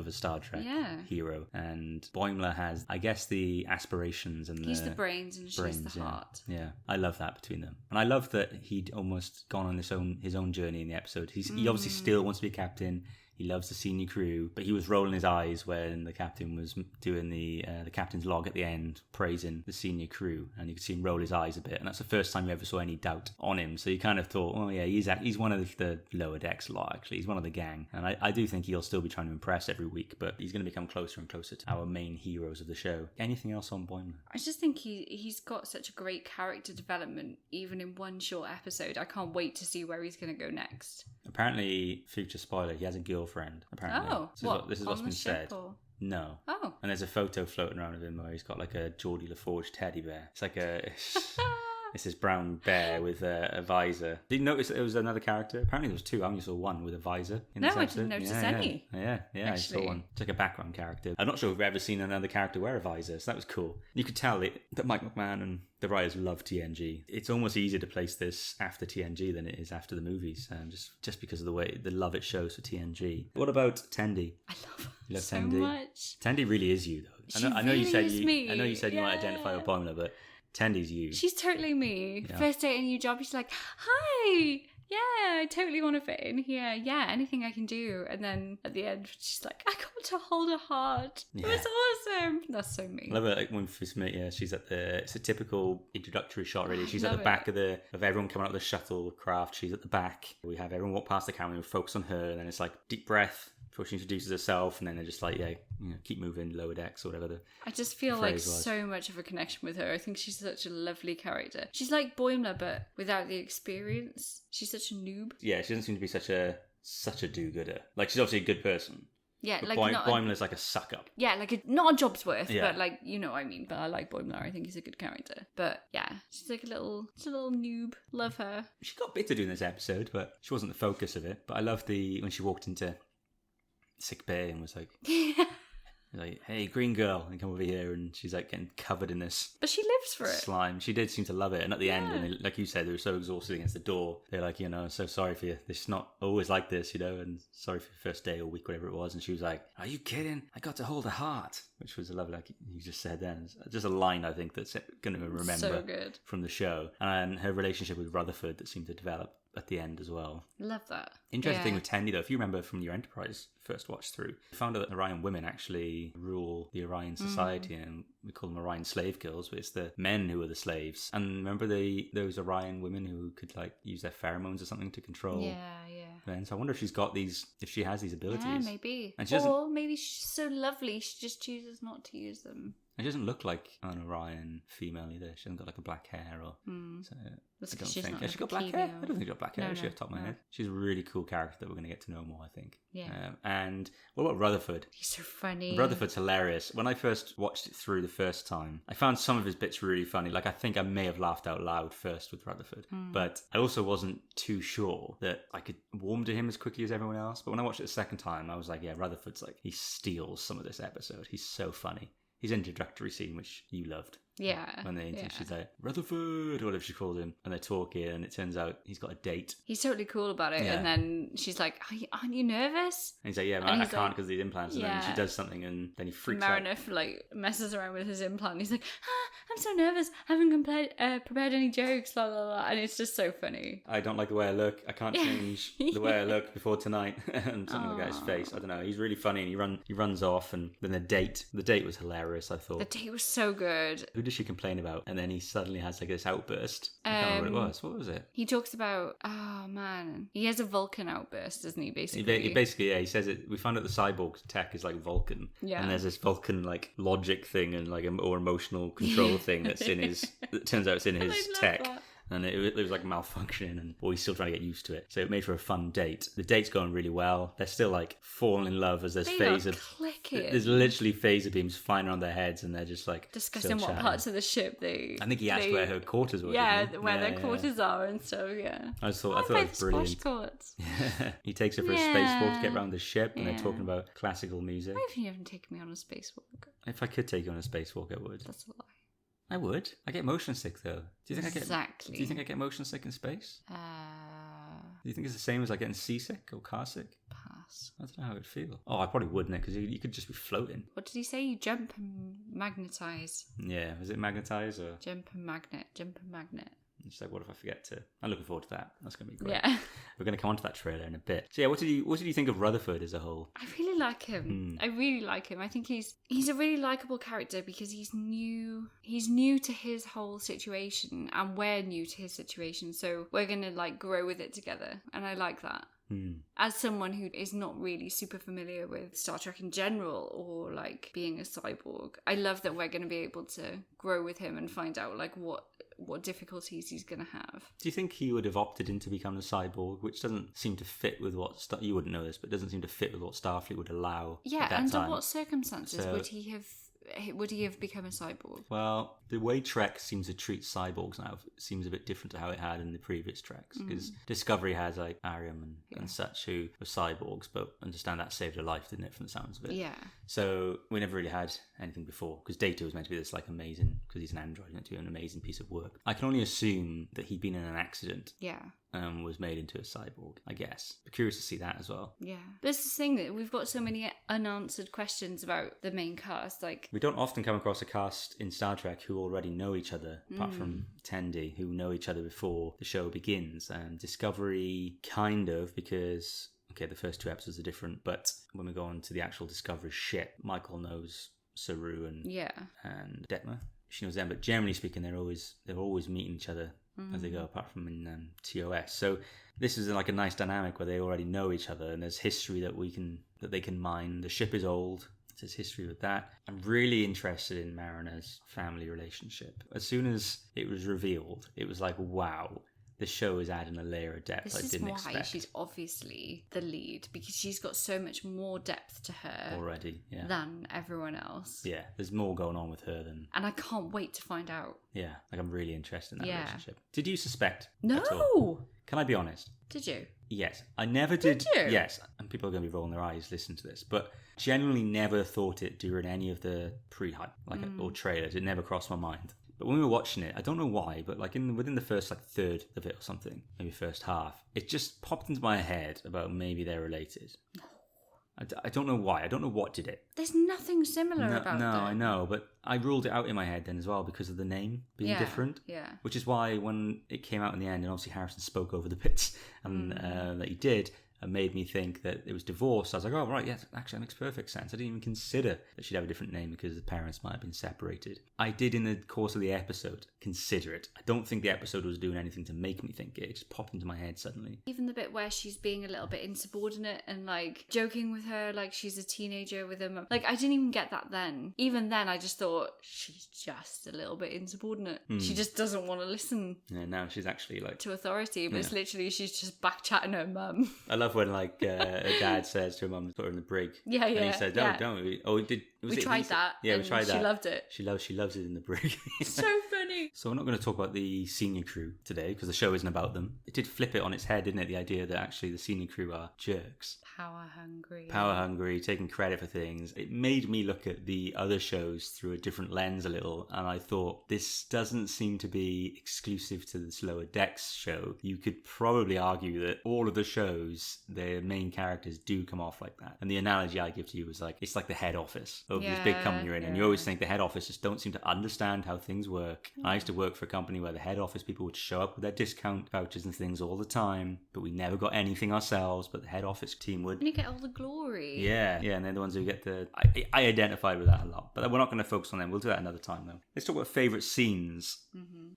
a Star Trek hero, and Boimler has, I guess, the aspirations and he's the brains and she's the heart. Yeah, I love that between them, and I love that he'd almost gone on his own journey in the episode. He obviously still wants to be a captain. He loves the senior crew, but he was rolling his eyes when the captain was doing the captain's log at the end, praising the senior crew, and you could see him roll his eyes a bit. And that's the first time you ever saw any doubt on him. So you kind of thought, oh yeah, he's one of the lower decks lot. Actually, he's one of the gang, and I do think he'll still be trying to impress every week, but he's going to become closer and closer to our main heroes of the show. Anything else on Boimler? I just think he's got such a great character development, even in one short episode. I can't wait to see where he's going to go next. Apparently, future spoiler, he has a girlfriend. Apparently, Oh, this is what's been said. Or? No. Oh. And there's a photo floating around of him where he's got like a Geordie LaForge teddy bear. It's like it's this brown bear with a visor. Did you notice that there was another character? Apparently there was two. I only saw one with a visor. In this I episode. didn't notice any. Yeah, I saw one. It's like a background character. I'm not sure if we've ever seen another character wear a visor, so that was cool. You could tell that Mike McMahon and the writers love TNG. It's almost easier to place this after TNG than it is after the movies, just because of the love it shows for TNG. What about Tendi? I love her love so Tendi? Much. Tendi really is you, though. I know really you said is me. I know you said you might identify with Boimler, but Tendi's you. She's totally me. Yeah. First day at a new job, she's like, hi, yeah, I totally want to fit in here. Yeah, anything I can do. And then at the end, she's like, I got to hold her heart. Yeah. It was awesome. That's so me. I love it, like when we first meet, she's at it's a typical introductory shot, really. She's at the love back of everyone coming out of the shuttlecraft. She's at the back. We have everyone walk past the camera and we focus on her, and then it's like deep breath before she introduces herself, and then they're just like, keep moving, lower decks, or whatever. I just feel like phrase was. so much of a connection with her. I think she's such a lovely character. She's like Boimler, but without the experience. She's such a noob. Yeah, she doesn't seem to be such a do-gooder. Like, she's obviously a good person. Yeah, But like Boimler's like a suck-up. Yeah, like not a job's worth, Yeah. but like, you know what I mean. But I like Boimler. I think he's a good character. But yeah, she's like a little noob. Love her. She got a bit to do in this episode, but she wasn't the focus of it. But I loved when she walked into sick bay and was like, hey, green girl, and come over here, and she's like getting covered in this But she lives for it. slime. She did seem to love it, and at the end, Yeah. when like you said, they were so exhausted against the door. They're like, so sorry for you. This is not always like this, and sorry for your first day or week, whatever it was. And she was like, are you kidding? I got to hold a heart, which was a lovely, like you just said then. It's just a line I think that's going to remember So good. from the show, and her relationship with Rutherford that seemed to develop at the end as well. Love that. Interesting thing Yeah. with Tendi, though, if you remember from your Enterprise first watch through, you found out that Orion women actually rule the Orion society, and we call them Orion slave girls, but it's the men who are the slaves. And remember those Orion women who could like use their pheromones or something to control Yeah. men? So I wonder if if she has these abilities. Yeah, maybe. And she doesn't- Or maybe she's so lovely, she just chooses not to use them. And she doesn't look like an Orion female either. She hasn't got like a black hair or. So That's I 'cause don't she's think. not Has she like got a black hair? female. I don't think she's got black hair. No, Actually, off the top of my no. head, she's a really cool character that we're going to get to know more, I think. Yeah. And what about Rutherford? He's so funny. Rutherford's hilarious. When I first watched it through the first time, I found some of his bits really funny. Like, I think I may have laughed out loud first with Rutherford. But I also wasn't too sure that I could warm to him as quickly as everyone else. But when I watched it the second time, I was like, yeah, Rutherford's like, he steals some of this episode. He's so funny. His introductory scene, which you loved. Yeah. When yeah. she's like, Rutherford, or whatever she calls him, and they're talking, and it turns out he's got a date. He's totally cool about it. Yeah. And then she's like, aren't you nervous? And he's like, yeah, And man, I he's can't like- because of these implants. And then she Yeah. does something, and then he freaks out. Marinef like messes around with his implant. He's like, I'm so nervous. I haven't prepared any jokes, blah, blah, blah. And it's just so funny. I don't like the way I look. I can't change the way I look before tonight. And something like his face. I don't know. He's really funny, and he runs off. And then the date was hilarious, I thought. The date was so good. Who does she complain about? And then he suddenly has like this outburst. I can't remember what it was. What was it? He talks about, oh man, he has a Vulcan outburst, doesn't he? He Basically, basically, he says it. We found out the cyborg tech is like Vulcan, Yeah. and there's this Vulcan like logic thing and like or emotional control thing that's in his. It turns out it's in his I love tech. that. And it was like malfunctioning, and he's still trying to get used to it. So it made for a fun date. The date's going really well. They're still like falling in love as there's They phaser. are clicking. There's literally phaser beams flying around their heads, and they're just like Discussing still what chatting. parts of the ship they. I think he asked where her quarters were. Yeah, didn't he? where their Yeah. quarters are and stuff. Yeah. I thought What that about was the brilliant. squash courts? He takes her for a Yeah. spacewalk to get around the ship, and Yeah. they're talking about classical music. Why have you haven't taken me on a spacewalk? If I could take you on a spacewalk, I would. That's a lie. I would. I get motion sick though. Do you think Exactly. Do you think I get motion sick in space? Do you think it's the same as like getting seasick or car sick? Pass. I don't know how it would feel. Oh, I probably wouldn't, because you could just be floating. What did he say? You jump and magnetize. Yeah, is it magnetize or? Jump and magnet. Jump and magnet. And she's like, what if I forget to? I'm looking forward to that. That's going to be great. Yeah. We're going to come on to that trailer in a bit. So yeah, what did you think of Rutherford as a whole? I really like him. I really like him. I think he's a really likable character because he's new. He's new to his whole situation, and we're new to his situation. So we're gonna like grow with it together, and I like that. As someone who is not really super familiar with Star Trek in general or like being a cyborg, I love that we're going to be able to grow with him and find out like what difficulties he's going to have. Do you think he would have opted into becoming a cyborg, which doesn't seem to fit with what you wouldn't know this, but doesn't seem to fit with what Starfleet would allow? Yeah, at that under time. what circumstances So- would he have become a cyborg? Well, the way Trek seems to treat cyborgs now seems a bit different to how it had in the previous Treks. Because Discovery has like Ariam and such who were cyborgs, but understand that saved her life, didn't it, from the sounds of it? Yeah. So we never really had anything before, because Data was meant to be this like amazing, because he's an android, meant to be an amazing piece of work. I can only assume that he'd been in an accident Yeah. was made into a cyborg, I guess. But curious to see that as well. Yeah. There's this thing that we've got so many unanswered questions about the main cast. Like, We don't often come across a cast in Star Trek who already know each other, apart from Tendi, who know each other before the show begins. Discovery, kind of, because, okay, the first 2 episodes are different, but when we go on to the actual Discovery ship, Michael knows Saru and Detmer. She knows them, but generally speaking, they're always meeting each other as they go, apart from in TOS. So this is like a nice dynamic where they already know each other, and there's history that they can mine. The ship is old. There's history with that. I'm really interested in Marina's family relationship. As soon as it was revealed, it was like, wow, the show is adding a layer of depth I didn't expect. This is why she's obviously the lead, because she's got so much more depth to her Already, yeah. than everyone else. Yeah, there's more going on with her than... And I can't wait to find out. Yeah, like I'm really interested in that Yeah. relationship. Did you suspect? No! At all? Can I be honest? Did you? Yes. I never did. Did you? Yes. And people are going to be rolling their eyes listening to this. But genuinely never thought it during any of the pre-hype or trailers. It never crossed my mind. But when we were watching it, I don't know why, but like within the first like third of it or something, maybe first half, it just popped into my head about maybe they're related. I don't know why. I don't know what did it. There's nothing similar about them. No, I know, but I ruled it out in my head then as well because of the name being different. Yeah. Which is why when it came out in the end, and obviously Harrison spoke over the bits and that he did, made me think that it was divorced. I was like, oh, right, yes, actually, that makes perfect sense. I didn't even consider that she'd have a different name because the parents might have been separated. I did in the course of the episode consider it. I don't think the episode was doing anything to make me think it. It just popped into my head suddenly. Even the bit where she's being a little bit insubordinate and like joking with her like she's a teenager with him. Like, I didn't even get that then. Even then, I just thought she's just a little bit insubordinate. She just doesn't want to listen Yeah, now she's actually like... to authority, but it's literally she's just back chatting her mum. I love when like her dad says to her mum, put her in the brig. Yeah, And he said, don't we? Oh, We tried that. Yeah, we and tried that. She loved it. She loves it in the brig. So funny. So we're not going to talk about the senior crew today because the show isn't about them. It did flip it on its head, didn't it? The idea that actually the senior crew are jerks. Power hungry, taking credit for things. It made me look at the other shows through a different lens a little, and I thought this doesn't seem to be exclusive to this Lower Decks show. You could probably argue that all of the shows, their main characters do come off like that. And the analogy I give to you was like, it's like the head office of this big company you're in, and you always think the head office just don't seem to understand how things work. I used to work for a company where the head office people would show up with their discount vouchers and things all the time, but we never got anything ourselves, but the head office team would. And you get all the glory. Yeah, and they're the ones who get the... I identified with that a lot, but we're not going to focus on them. We'll do that another time, though. Let's talk about favourite scenes.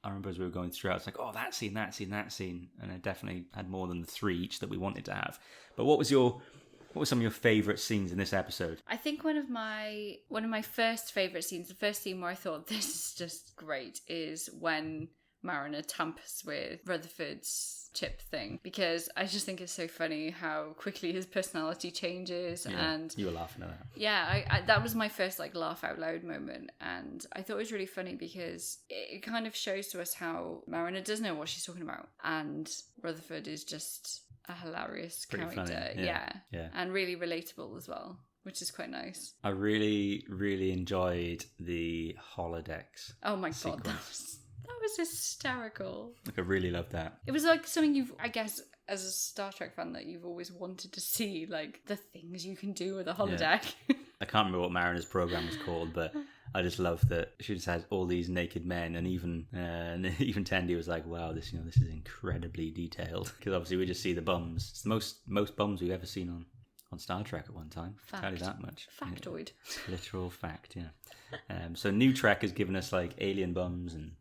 I remember as we were going through, I was like, oh, that scene, and I definitely had more than the 3 each that we wanted to have. But what were some of your favourite scenes in this episode? I think one of my first favourite scenes, the first scene where I thought this is just great, is when Mariner tampers with Rutherford's chip thing, because I just think it's so funny how quickly his personality changes. And you were laughing at that. Yeah, I that was my first like laugh out loud moment, and I thought it was really funny because it kind of shows to us how Mariner does know what she's talking about, and Rutherford is just a hilarious Pretty character. funny. Yeah. And really relatable as well, which is quite nice. I really, really enjoyed the holodecks. Oh my sequence. God, that was hysterical. Like, I really loved that. It was like something you've, I guess, as a Star Trek fan, that you've always wanted to see, like the things you can do with a holodeck. I can't remember what Mariner's program was called, but I just love that she just has all these naked men, and even Tendi was like, "Wow, this is incredibly detailed." Because obviously we just see the bums. It's the most bums we've ever seen on Star Trek at one time. I'll tell you that much. Factoid. Yeah. Literal fact, yeah. So New Trek has given us like alien bums and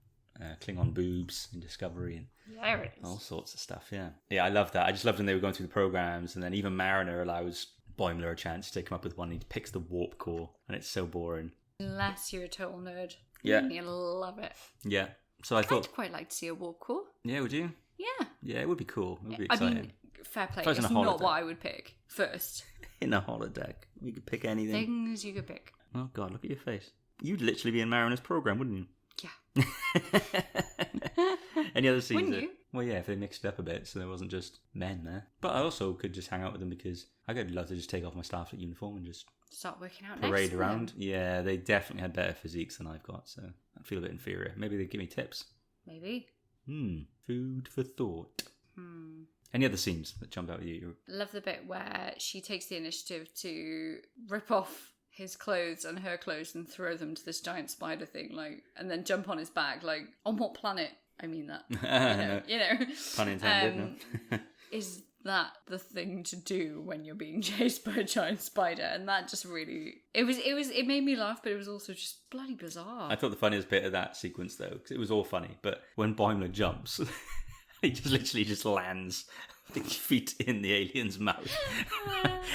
Klingon boobs in Discovery and There it is. all sorts of stuff, yeah. Yeah, I love that. I just loved when they were going through the programs, and then even Mariner allows Boimler a chance to come up with one. He picks the warp core, and it's so boring. Unless you're a total nerd. Yeah. You love it. Yeah. So I thought... I'd quite like to see a warp core. Yeah, would you? Yeah. Yeah, it would be cool. It would be I exciting. mean, fair play. If I was It's in a not holodeck. what I would pick first. In a holodeck. We could pick anything. Things you could pick. Oh, God, look at your face. You'd literally be in Mariner's program, wouldn't you? Yeah. Any other scenes? Wouldn't you? Well, yeah, if they mixed it up a bit, so there wasn't just men there. But I also could just hang out with them because I could love to just take off my Starfleet uniform and just Start working out next parade to around. them. Yeah, they definitely had better physiques than I've got, so I feel a bit inferior. Maybe they'd give me tips. Maybe. Food for thought. Any other scenes that jump out at you? Love the bit where she takes the initiative to rip off his clothes and her clothes and throw them to this giant spider thing, like, and then jump on his back, like, on what planet? I mean that. You know. Pun intended. No? Is that the thing to do when you're being chased by a giant spider? And that just really, it made me laugh, but it was also just bloody bizarre. I thought the funniest bit of that sequence, though, because it was all funny, but when Boimler jumps, he just literally just lands with his feet in the alien's mouth.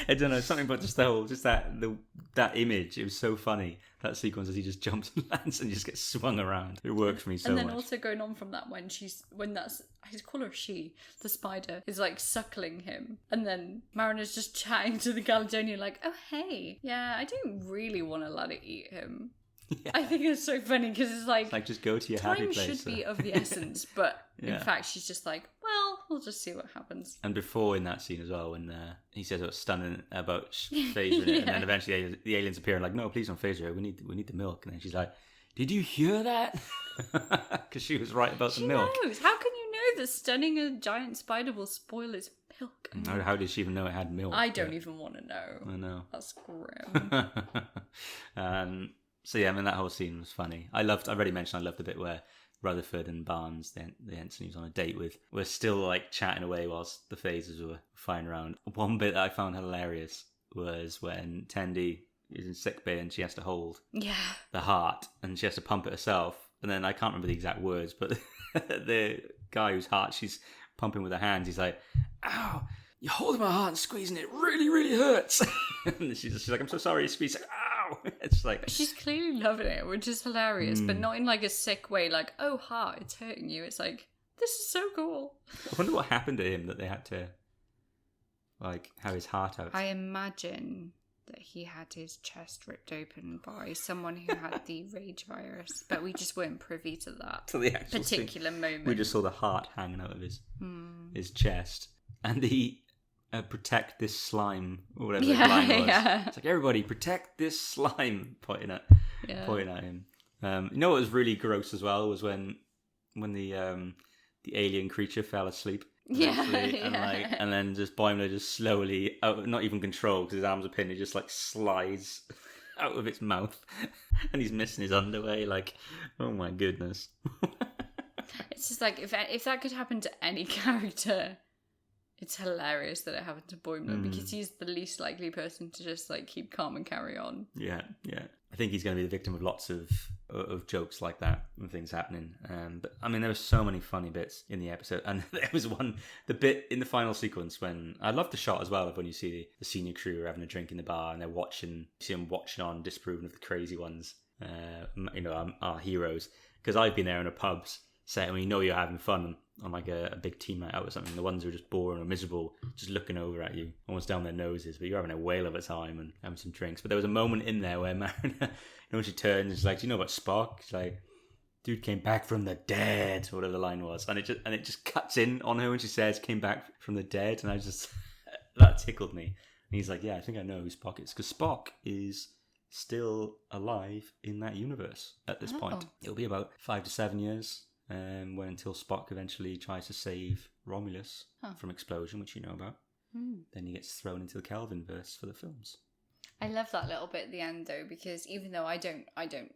I don't know, something about just that image. It was so funny, that sequence as he just jumps and lands and just gets swung around. It worked for me so much. And then also going on from that, when that's, I call her she, the spider, is like suckling him. And then Mariner's just chatting to the Caledonian like, oh hey, yeah, I don't really want to let it eat him. Yeah. I think it's so funny because it's like just go to your happy time place. should be of the essence, but in Yeah. fact she's just like, well, we'll just see what happens. And before in that scene as well, when he says it was stunning about phasing it, and then eventually the aliens appear and like, no, please don't phase her. We need the milk. And then she's like, did you hear that? Because she was right about the milk. Knows. How can you know that stunning a giant spider will spoil its milk? How did she even know it had milk? I don't even want to know. I know. That's grim. So yeah, I mean that whole scene was funny. I already mentioned I loved the bit where Rutherford and Barnes, the ensign he was on a date with, were still like chatting away whilst the phasers were flying around. One bit that I found hilarious was when Tendi is in sickbay and she has to hold the heart and she has to pump it herself. And then I can't remember the exact words, but the guy whose heart she's pumping with her hands, he's like, ow, you're holding my heart and squeezing it. Really, really hurts. And she's like, I'm so sorry. She's like, ow. It's like, she's clearly loving it, which is hilarious, but not in like a sick way, like, oh, heart, it's hurting you. It's like, this is so cool. I wonder what happened to him that they had to, like, have his heart out. I imagine that he had his chest ripped open by someone who had the rage virus, but we just weren't privy to that To the actual particular moment. We just saw the heart hanging out of his chest. And the protect this slime, or whatever the line was. Yeah. It's like, everybody, protect this slime, pointing at him. You know what was really gross as well was when the alien creature fell asleep. eventually, and then just Boimler just slowly, not even control because his arms are pinned, he just like slides out of its mouth, and he's missing his underwear. Like, oh my goodness! It's just like if that could happen to any character, it's hilarious that it happened to Boimler because he's the least likely person to just like keep calm and carry on. Yeah. I think he's going to be the victim of lots of jokes like that and things happening. But I mean, there were so many funny bits in the episode, and there was the bit in the final sequence when I love the shot as well of when you see the senior crew are having a drink in the bar and you see them watching on, disapproving of the crazy ones. Our heroes, because I've been there in a pub's set when you know you're having fun on like a big team night out or something. The ones who are just boring or miserable, just looking over at you, almost down their noses, but you're having a whale of a time and having some drinks. But there was a moment in there where Mariner, when she turns, she's like, "Do you know about Spock?" She's like, "Dude came back from the dead," or whatever the line was, and it just cuts in on her when she says "came back from the dead," and I just that tickled me. And he's like, "Yeah, I think I know who Spock is, because Spock is still alive in that universe at this point. It'll be about 5 to 7 years." Until Spock eventually tries to save Romulus from explosion, which you know about. Then he gets thrown into the Kelvinverse for the films. I love that little bit at the end though, because even though I don't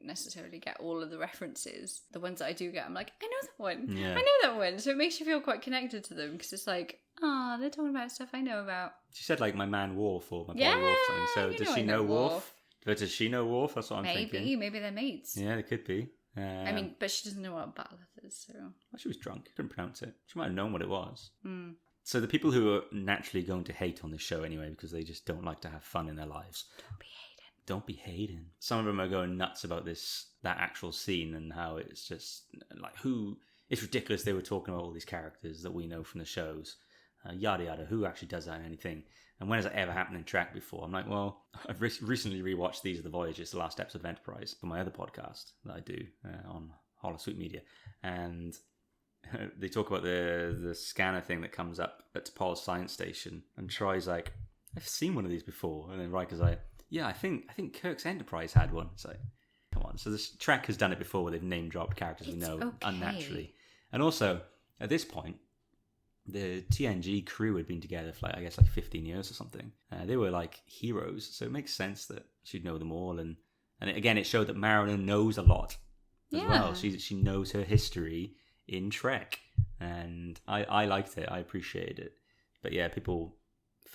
necessarily get all of the references, the ones that I do get, I'm like, I know that one. Yeah. I know that one. So it makes you feel quite connected to them, because it's like, ah, they're talking about stuff I know about. She said like my man Worf or my boy Yeah, Worf or something. So you does know she I know know Worf? Worf. But does she know Worf? That's what I'm thinking. Maybe they're mates. Yeah, it could be. I mean, but she doesn't know what bat'leth is, so. Well, she was drunk. Couldn't pronounce it. She might have known what it was. Mm. So the people who are naturally going to hate on this show anyway, because they just don't like to have fun in their lives. Don't be hating. Some of them are going nuts about that actual scene and how it's just like it's ridiculous they were talking about all these characters that we know from the shows. Yada yada, who actually does that and anything? And when has that ever happened in Trek before? I'm like, well, I've recently rewatched These Are the Voyages, the last episode of Enterprise, for my other podcast that I do on Holosuite Media. And they talk about the scanner thing that comes up at T'Pol's science station. And Troy's like, I've seen one of these before. And then Riker's like, yeah, I think Kirk's Enterprise had one. It's like, come on. So this Trek has done it before where they've name-dropped characters we know unnaturally. And also, at this point, the TNG crew had been together for 15 years or something. They were like heroes, so it makes sense that she'd know them all. And it showed that Marilyn knows a lot as well. She knows her history in Trek, and I liked it. I appreciated it. But yeah, people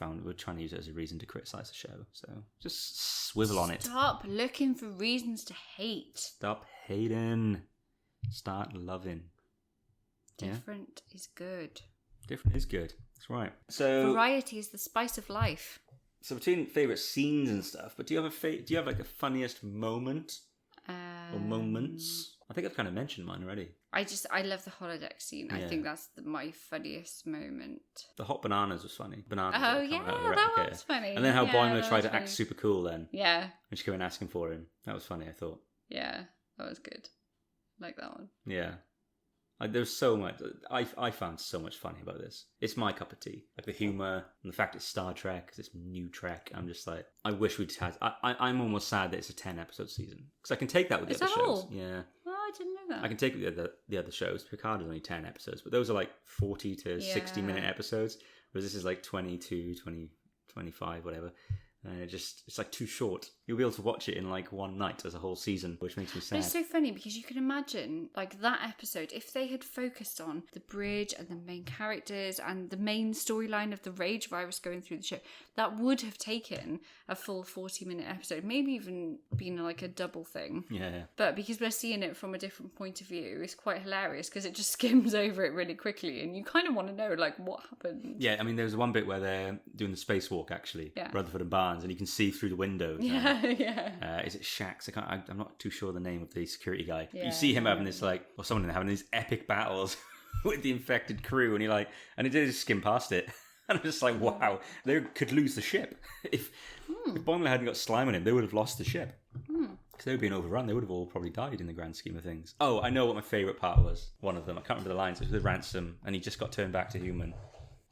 were trying to use it as a reason to criticize the show. So just swivel on it. Stop looking for reasons to hate. Stop hating. Start loving. Different is good. Different is good. That's right. So variety is the spice of life. So between favorite scenes and stuff, but do you have like a funniest moment or moments? I think I've kind of mentioned mine already. I love the holodeck scene. Yeah. I think that's my funniest moment. The hot bananas was funny. Bananas. Oh yeah, that was funny. And then how Boimler tried to act super cool then. Yeah. When she came in asking for him, that was funny. I thought. Yeah, that was good. Like that one. Yeah. There's so much. I found so much funny about this. It's my cup of tea. Like the humour and the fact it's Star Trek, it's new Trek. I'm just like, I wish we'd had. I'm almost sad that it's a 10-episode season because I can take that with the other shows. All? Yeah. Oh, I didn't know that. I can take it with the other shows. Picard is only 10 episodes, but those are like 40 to 60-minute episodes, whereas this is like 22, 20, 25, whatever. And it's like too short. You'll be able to watch it in like one night as a whole season, which makes me sad. But it's so funny because you can imagine like that episode, if they had focused on the bridge and the main characters and the main storyline of the rage virus going through the show, that would have taken a full 40-minute episode, maybe even been like a double thing. Yeah. But because we're seeing it from a different point of view, it's quite hilarious because it just skims over it really quickly and you kind of want to know like what happened. Yeah, I mean, there's one bit where they're doing the spacewalk actually, Rutherford and Barnes, and you can see through the windows. Yeah, yeah. Is it Shax? I'm not too sure the name of the security guy. Yeah, you see him having this or someone having these epic battles with the infected crew, and and it did just skim past it. And I'm just like, wow, they could lose the ship. If Boimler hadn't got slime on him, they would have lost the ship. Because they would have been overrun. They would have all probably died in the grand scheme of things. Oh, I know what my favourite part was. One of them. I can't remember the lines. It was with Ransom, and he just got turned back to human.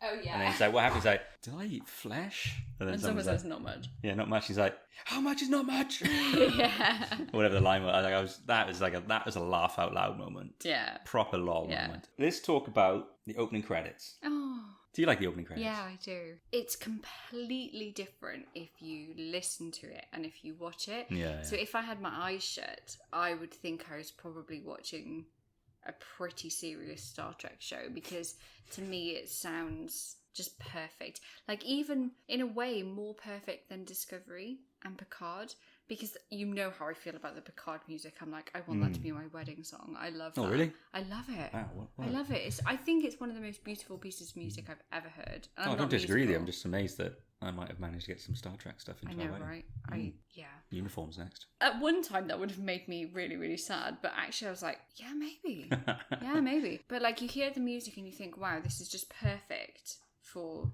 Oh, yeah. And then he's like, what happened? He's like, did I eat flesh? And then someone says, not much. Yeah, not much. He's like, how much is not much? Yeah. Or whatever the line was. That was a laugh out loud moment. Yeah. Proper lol moment. Let's talk about the opening credits. Oh. Do you like the opening credits? Yeah, I do. It's completely different if you listen to it and if you watch it. Yeah. So if I had my eyes shut, I would think I was probably watching a pretty serious Star Trek show because to me it sounds just perfect. Like even in a way more perfect than Discovery and Picard, because you know how I feel about the Picard music. I'm like, I want that to be my wedding song. I love that. Oh, really? I love it. Wow, I love it. I think it's one of the most beautiful pieces of music I've ever heard. I don't disagree with you. I'm just amazed that I might have managed to get some Star Trek stuff into my wedding. Right? Yeah. Uniforms next. At one time, that would have made me really, really sad. But actually, I was like, yeah, maybe. Yeah, maybe. But like, you hear the music and you think, wow, this is just perfect for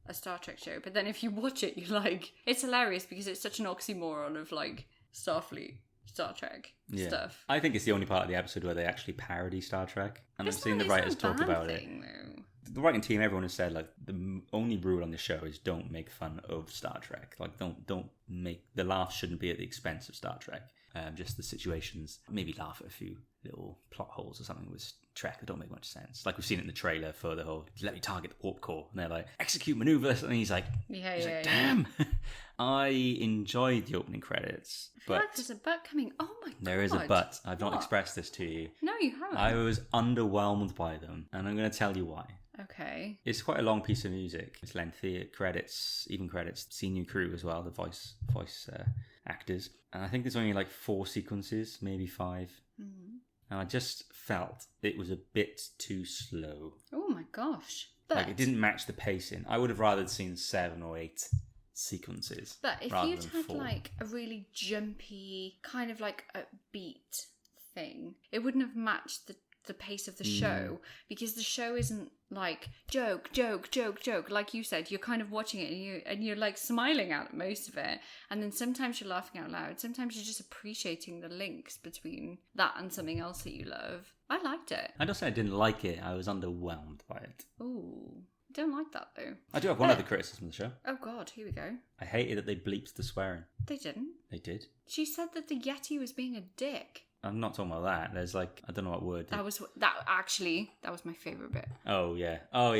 a Star Trek show. But then if you watch it, you're like, it's hilarious because it's such an oxymoron of like Starfleet, Star Trek stuff. I think it's the only part of the episode where they actually parody Star Trek. And I've seen the writers talk about it. Though. The writing team, everyone has said like the only rule on the show is don't make fun of Star Trek. Like don't make the laughs shouldn't be at the expense of Star Trek. just the situations. Maybe laugh at a few little plot holes or something with Trek that don't make much sense. Like we've seen it in the trailer for the whole, let me target the warp core. And they're like, execute maneuvers. And he's like, damn. I enjoyed the opening credits. But there's a but coming. Oh my god. There is a but. I've not expressed this to you. No, you haven't. I was underwhelmed by them. And I'm going to tell you why. Okay. It's quite a long piece of music. It's lengthy. Credits, even credits, senior crew as well, the voice actors. And I think there's only like 4 sequences, maybe 5. Mm-hmm. And I just felt it was a bit too slow. Oh my gosh. But like it didn't match the pacing. I would have rather seen 7 or 8 sequences. But if rather you'd than had 4. like a really jumpy, kind of like a beat thing, it wouldn't have matched the pace of the show, because the show isn't like joke like you said. You're kind of watching it and you're like smiling at most of it, and then sometimes you're laughing out loud, sometimes you're just appreciating the links between that and something else that you love. I liked it. I don't say I didn't like it, I was underwhelmed by it. Ooh, don't like that though. I do have one other criticism of the show. Oh god, here we go. I hated that they bleeped the swearing. They didn't. They did. She said that the Yeti was being a dick. I'm not talking about that. There's like, I don't know what word. That was my favourite bit. Oh yeah. I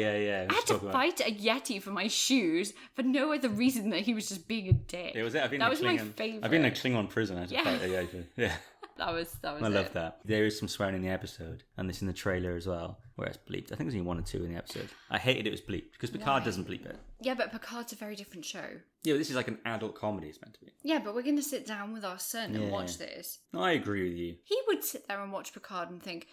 had to fight a Yeti for my shoes for no other reason that he was just being a dick. It was it. That was my favourite. I've been in a Klingon prison. I had to fight a Yeti. Yeah. That was I love that. There is some swearing in the episode, and this in the trailer as well, where it's bleeped. I think there's only 1 or 2 in the episode. I hated it was bleeped because Picard doesn't bleep it. Yeah, but Picard's a very different show. Yeah, but this is like an adult comedy. It's meant to be. Yeah, but we're going to sit down with our son and watch this. No, I agree with you. He would sit there and watch Picard and think,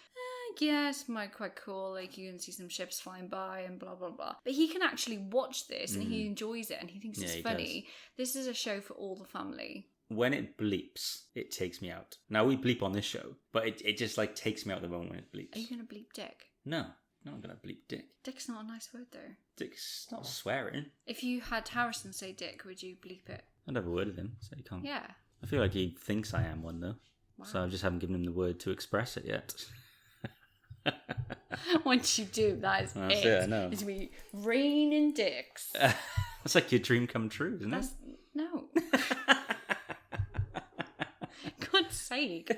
yes, might quite cool. Like you can see some ships flying by and blah blah blah. But he can actually watch this and he enjoys it and he thinks it's funny. This is a show for all the family. When it bleeps, it takes me out. Now we bleep on this show, but it just like takes me out the moment when it bleeps. Are you going to bleep dick? No, I'm gonna bleep dick. Dick's not a nice word though. Dick's not swearing. If you had Harrison say dick, would you bleep it? I'd have a word with him, so you can't. Yeah. I feel like he thinks I am one though, so I just haven't given him the word to express it yet. Once you do, that's it. I know. It's gonna be raining dicks. That's like your dream come true, isn't it? No. God's sake.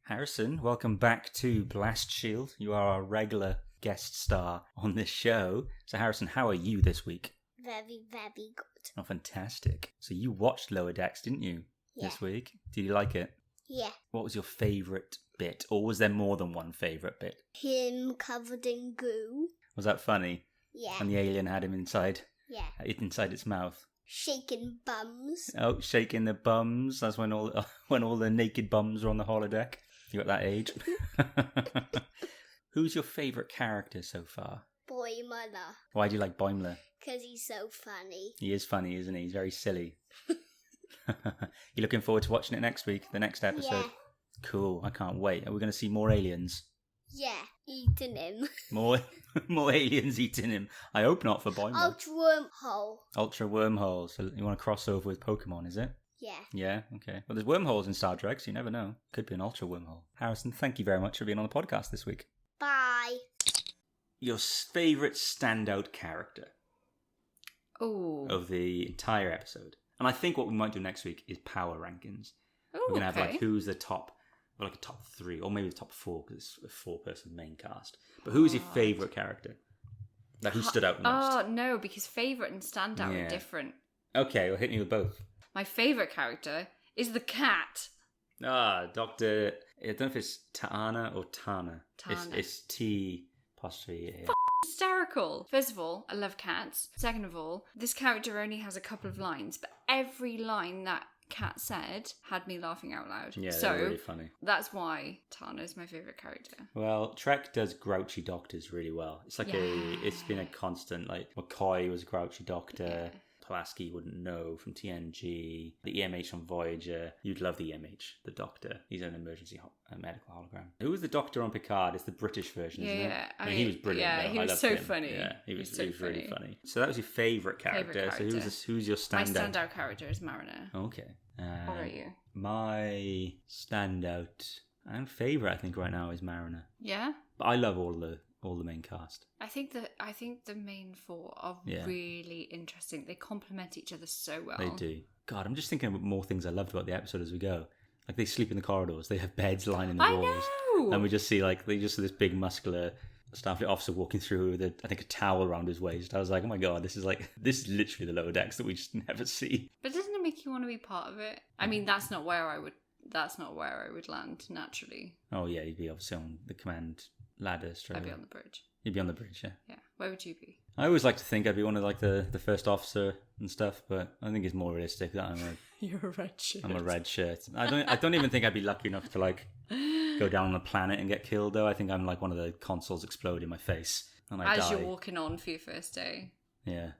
Harrison, welcome back to Blast Shield. You are our regular guest star on this show. So Harrison, how are you this week? Very, very good. Oh, fantastic. So you watched Lower Decks, didn't you, this week? Did you like it? Yeah. What was your favourite bit? Or was there more than one favourite bit? Him covered in goo. Was that funny? Yeah. And the alien had him inside its mouth. Shaking bums. Oh, shaking the bums. That's when all the naked bums are on the holodeck. You got that age. Who's your favourite character so far? Boimler. Why do you like Boimler? Because he's so funny. He is funny, isn't he? He's very silly. You looking forward to watching it next week, the next episode? Yeah. Cool, I can't wait. Are we going to see more aliens? Yeah, eating him. More aliens eating him. I hope not for Boimler. Ultra wormhole. Ultra wormhole. So you want to cross over with Pokemon, is it? Yeah. Yeah, okay. Well, there's wormholes in Star Trek, so you never know. Could be an ultra wormhole. Harrison, thank you very much for being on the podcast this week. Bye. Your favourite standout character of the entire episode. And I think what we might do next week is power rankings. We're going to have like who's the top, or like a top 3, or maybe the top 4, because it's a 4-person main cast. But who is your favourite character? Like who stood out the most? Oh, no, because favourite and standout are different. Okay, well hit me with both. My favourite character is the cat. Dr. I don't know if it's Ta'ana or Tana. Tana. It's T apostrophe A. Hysterical. First of all, I love cats. Second of all, this character only has a couple of lines, but every line that cat said had me laughing out loud. Yeah, so they're really funny. That's why Tana is my favourite character. Well, Trek does grouchy doctors really well. It's like it's been a constant, like McCoy was a grouchy doctor. Yeah. Pulaski wouldn't know from TNG. The EMH on Voyager. You'd love the EMH, the Doctor. He's an emergency medical hologram. Who was the Doctor on Picard? It's the British version, isn't it? I mean, he was brilliant. Yeah, he was so funny. Yeah, he was really funny. So that was your favourite character. So who's your standout? My standout character is Mariner. Okay. What about you? My standout and favourite, I think, right now is Mariner. Yeah? But I love all the main cast. I think the main 4 are really interesting. They complement each other so well. They do. God, I'm just thinking about more things I loved about the episode as we go. Like they sleep in the corridors. They have beds lining the I walls. know. And we just see this big muscular Starfleet officer walking through with I think a towel around his waist. I was like, oh my god, this is literally the lower decks that we just never see. But doesn't it make you want to be part of it? I mean, that's not where I would land naturally. Oh yeah, you'd be obviously on the command ladder straight I'd be away. on the bridge. You'd be on the bridge, yeah. Yeah. Where would you be? I always like to think I'd be one of the first officer and stuff, but I think it's more realistic that You're a red shirt. I'm a red shirt. I don't even think I'd be lucky enough to go down on a planet and get killed though. I think I'm like one of the consoles explode in my face and I die. As you're walking on for your first day. Yeah.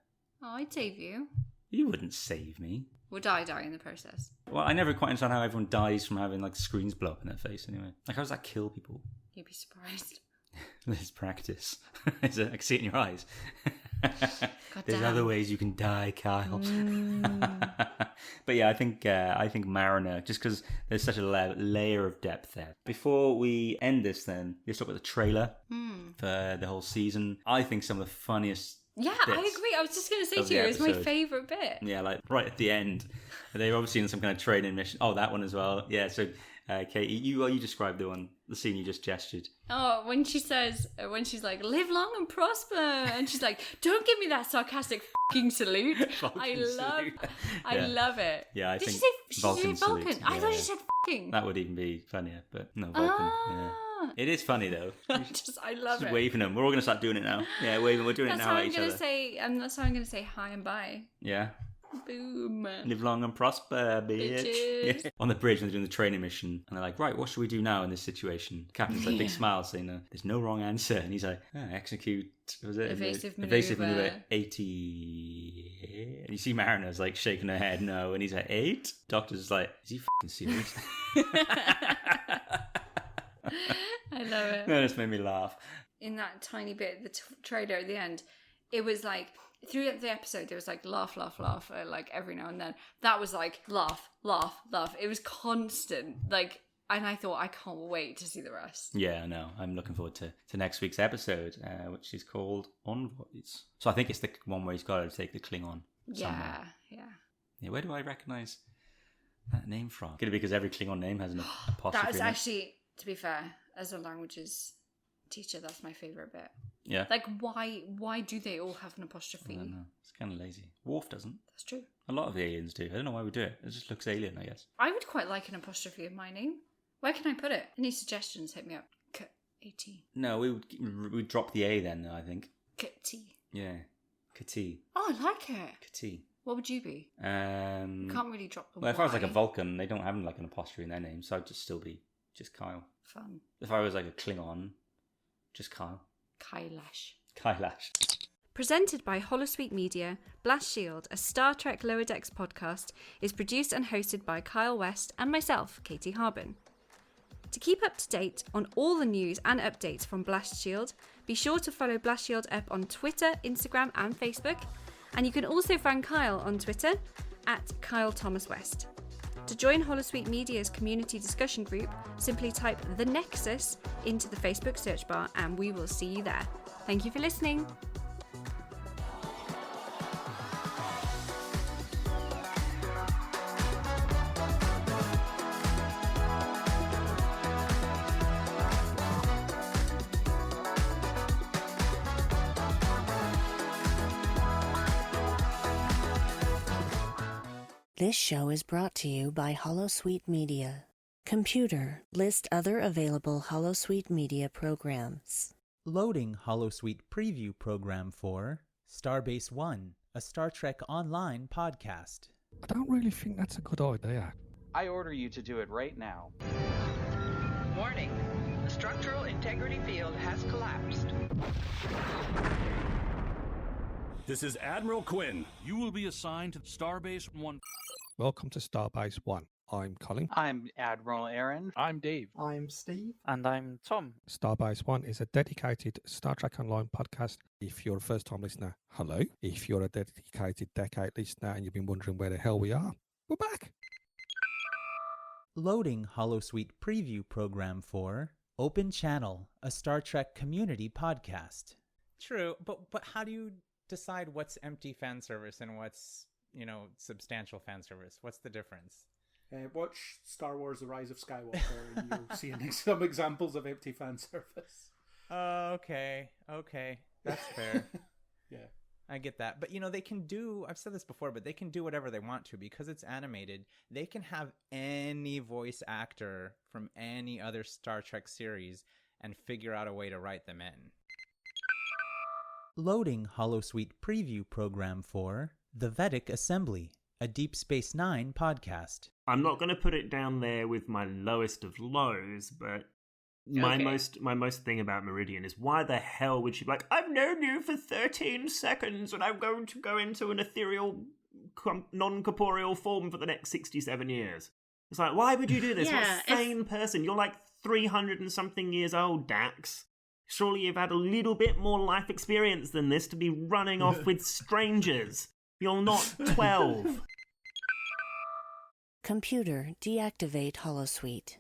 Oh, I'd save you. You wouldn't save me. Would I die in the process? Well, I never quite understand how everyone dies from having screens blow up in their face anyway. Like how does that kill people? You'd be surprised. There's practice. I can see it in your eyes. There's damn. other ways you can die, Kyle. But yeah, I think Mariner, just because there's such a layer of depth there. Before we end this, then let's talk about the trailer for the whole season. I think some of the funniest. Yeah, I agree. I was just going to say to you, it's my favourite bit. Yeah, like right at the end, they're obviously in some kind of training mission. Oh, that one as well. Yeah, so. Katie, you described the scene you just gestured. Oh, when she's like, live long and prosper, and she's like, don't give me that sarcastic fucking salute. I love it. Yeah, I Did think she say Vulcan Vulcan? salute. I thought Yeah. she said fucking. That would even be funnier, but no, Vulcan. Yeah. It is funny though. I love it. Waving them. We're all going to start doing it now. Yeah, waving. We're doing That's it how now at I'm each gonna other. say. That's how I'm gonna say hi and bye. Yeah. Boom. Live long and prosper, bitch. Bitches. Yeah. On the bridge when they're doing the training mission, and they're like, right, what should we do now in this situation? Captain's like, big smile saying, there's no wrong answer. And he's like, execute, was it? Evasive maneuver 80. And you see Mariner's like shaking her head, no. And he's like, 8? Doctor's like, is he fucking serious? I love it. That just made me laugh. In that tiny bit, the trailer at the end, it was like, throughout the episode, there was like laugh, like every now and then. That was like laugh. It was constant. And I thought, I can't wait to see the rest. Yeah, I know. I'm looking forward to next week's episode, which is called Envoys. So I think it's the one where he's got to take the Klingon. Yeah. Yeah, where do I recognise that name from? Could it be because every Klingon name has an apostrophe? That was in it? actually, to be fair, as a languages teacher, that's my favourite bit. Yeah. Like, why do they all have an apostrophe? I don't know. It's kind of lazy. Worf doesn't. That's true. A lot of the aliens do. I don't know why we do it. It just looks alien, I guess. I would quite like an apostrophe of my name. Where can I put it? Any suggestions? Hit me up. K-A-T. No, we'd drop the A then, I think. K-T. Yeah. Kati. Oh, I like it. Kati. What would you be? You can't really drop the Well, if I was like a Y. Vulcan, they don't have like an apostrophe in their name, so I'd just still be just Kyle. Fun. If I was like a Klingon, just Kyle. Kailash. Kailash. Presented by Holosuite Media, Blast Shield, a Star Trek Lower Decks podcast, is produced and hosted by Kyle West and myself, Katie Harbin. To keep up to date on all the news and updates from Blast Shield, be sure to follow Blast Shield up on Twitter, Instagram, and Facebook. And you can also find Kyle on Twitter at Kyle Thomas West. To join Holosuite Media's community discussion group, simply type The Nexus into the Facebook search bar and we will see you there. Thank you for listening. This show is brought to you by Holosuite Media. Computer, list other available Holosuite Media programs. Loading Holosuite preview program for Starbase One, a Star Trek Online podcast. I don't really think that's a good idea. I order you to do it right now. Warning. The structural integrity field has collapsed. This is Admiral Quinn. You will be assigned to Starbase 1. Welcome to Starbase One. I'm Colin. I'm Admiral Aaron. I'm Dave. I'm Steve. And I'm Tom. Starbase One is a dedicated Star Trek Online podcast. If you're a first-time listener, hello. If you're a dedicated decade listener and you've been wondering where the hell we are, we're back. Loading Holosuite preview program for Open Channel, a Star Trek community podcast. True, but how do you decide what's empty fan service and what's, substantial fan service? What's the difference? Watch Star Wars: The Rise of Skywalker, and you'll see some examples of empty fan service. Okay, that's fair. Yeah. I get that. But, they can do, I've said this before, but they can do whatever they want to because it's animated. They can have any voice actor from any other Star Trek series and figure out a way to write them in. Loading Holosuite preview program for The Vedic Assembly, a Deep Space Nine podcast. I'm not going to put it down there with my lowest of lows, but my most thing about Meridian is why the hell would she be like, I've known you for 13 seconds and I'm going to go into an ethereal, non-corporeal form for the next 67 years. It's like, why would you do this? Yeah, what sane person? You're like 300 and something years old, Dax. Surely you've had a little bit more life experience than this to be running off with strangers. You're not 12. Computer, deactivate Holosuite.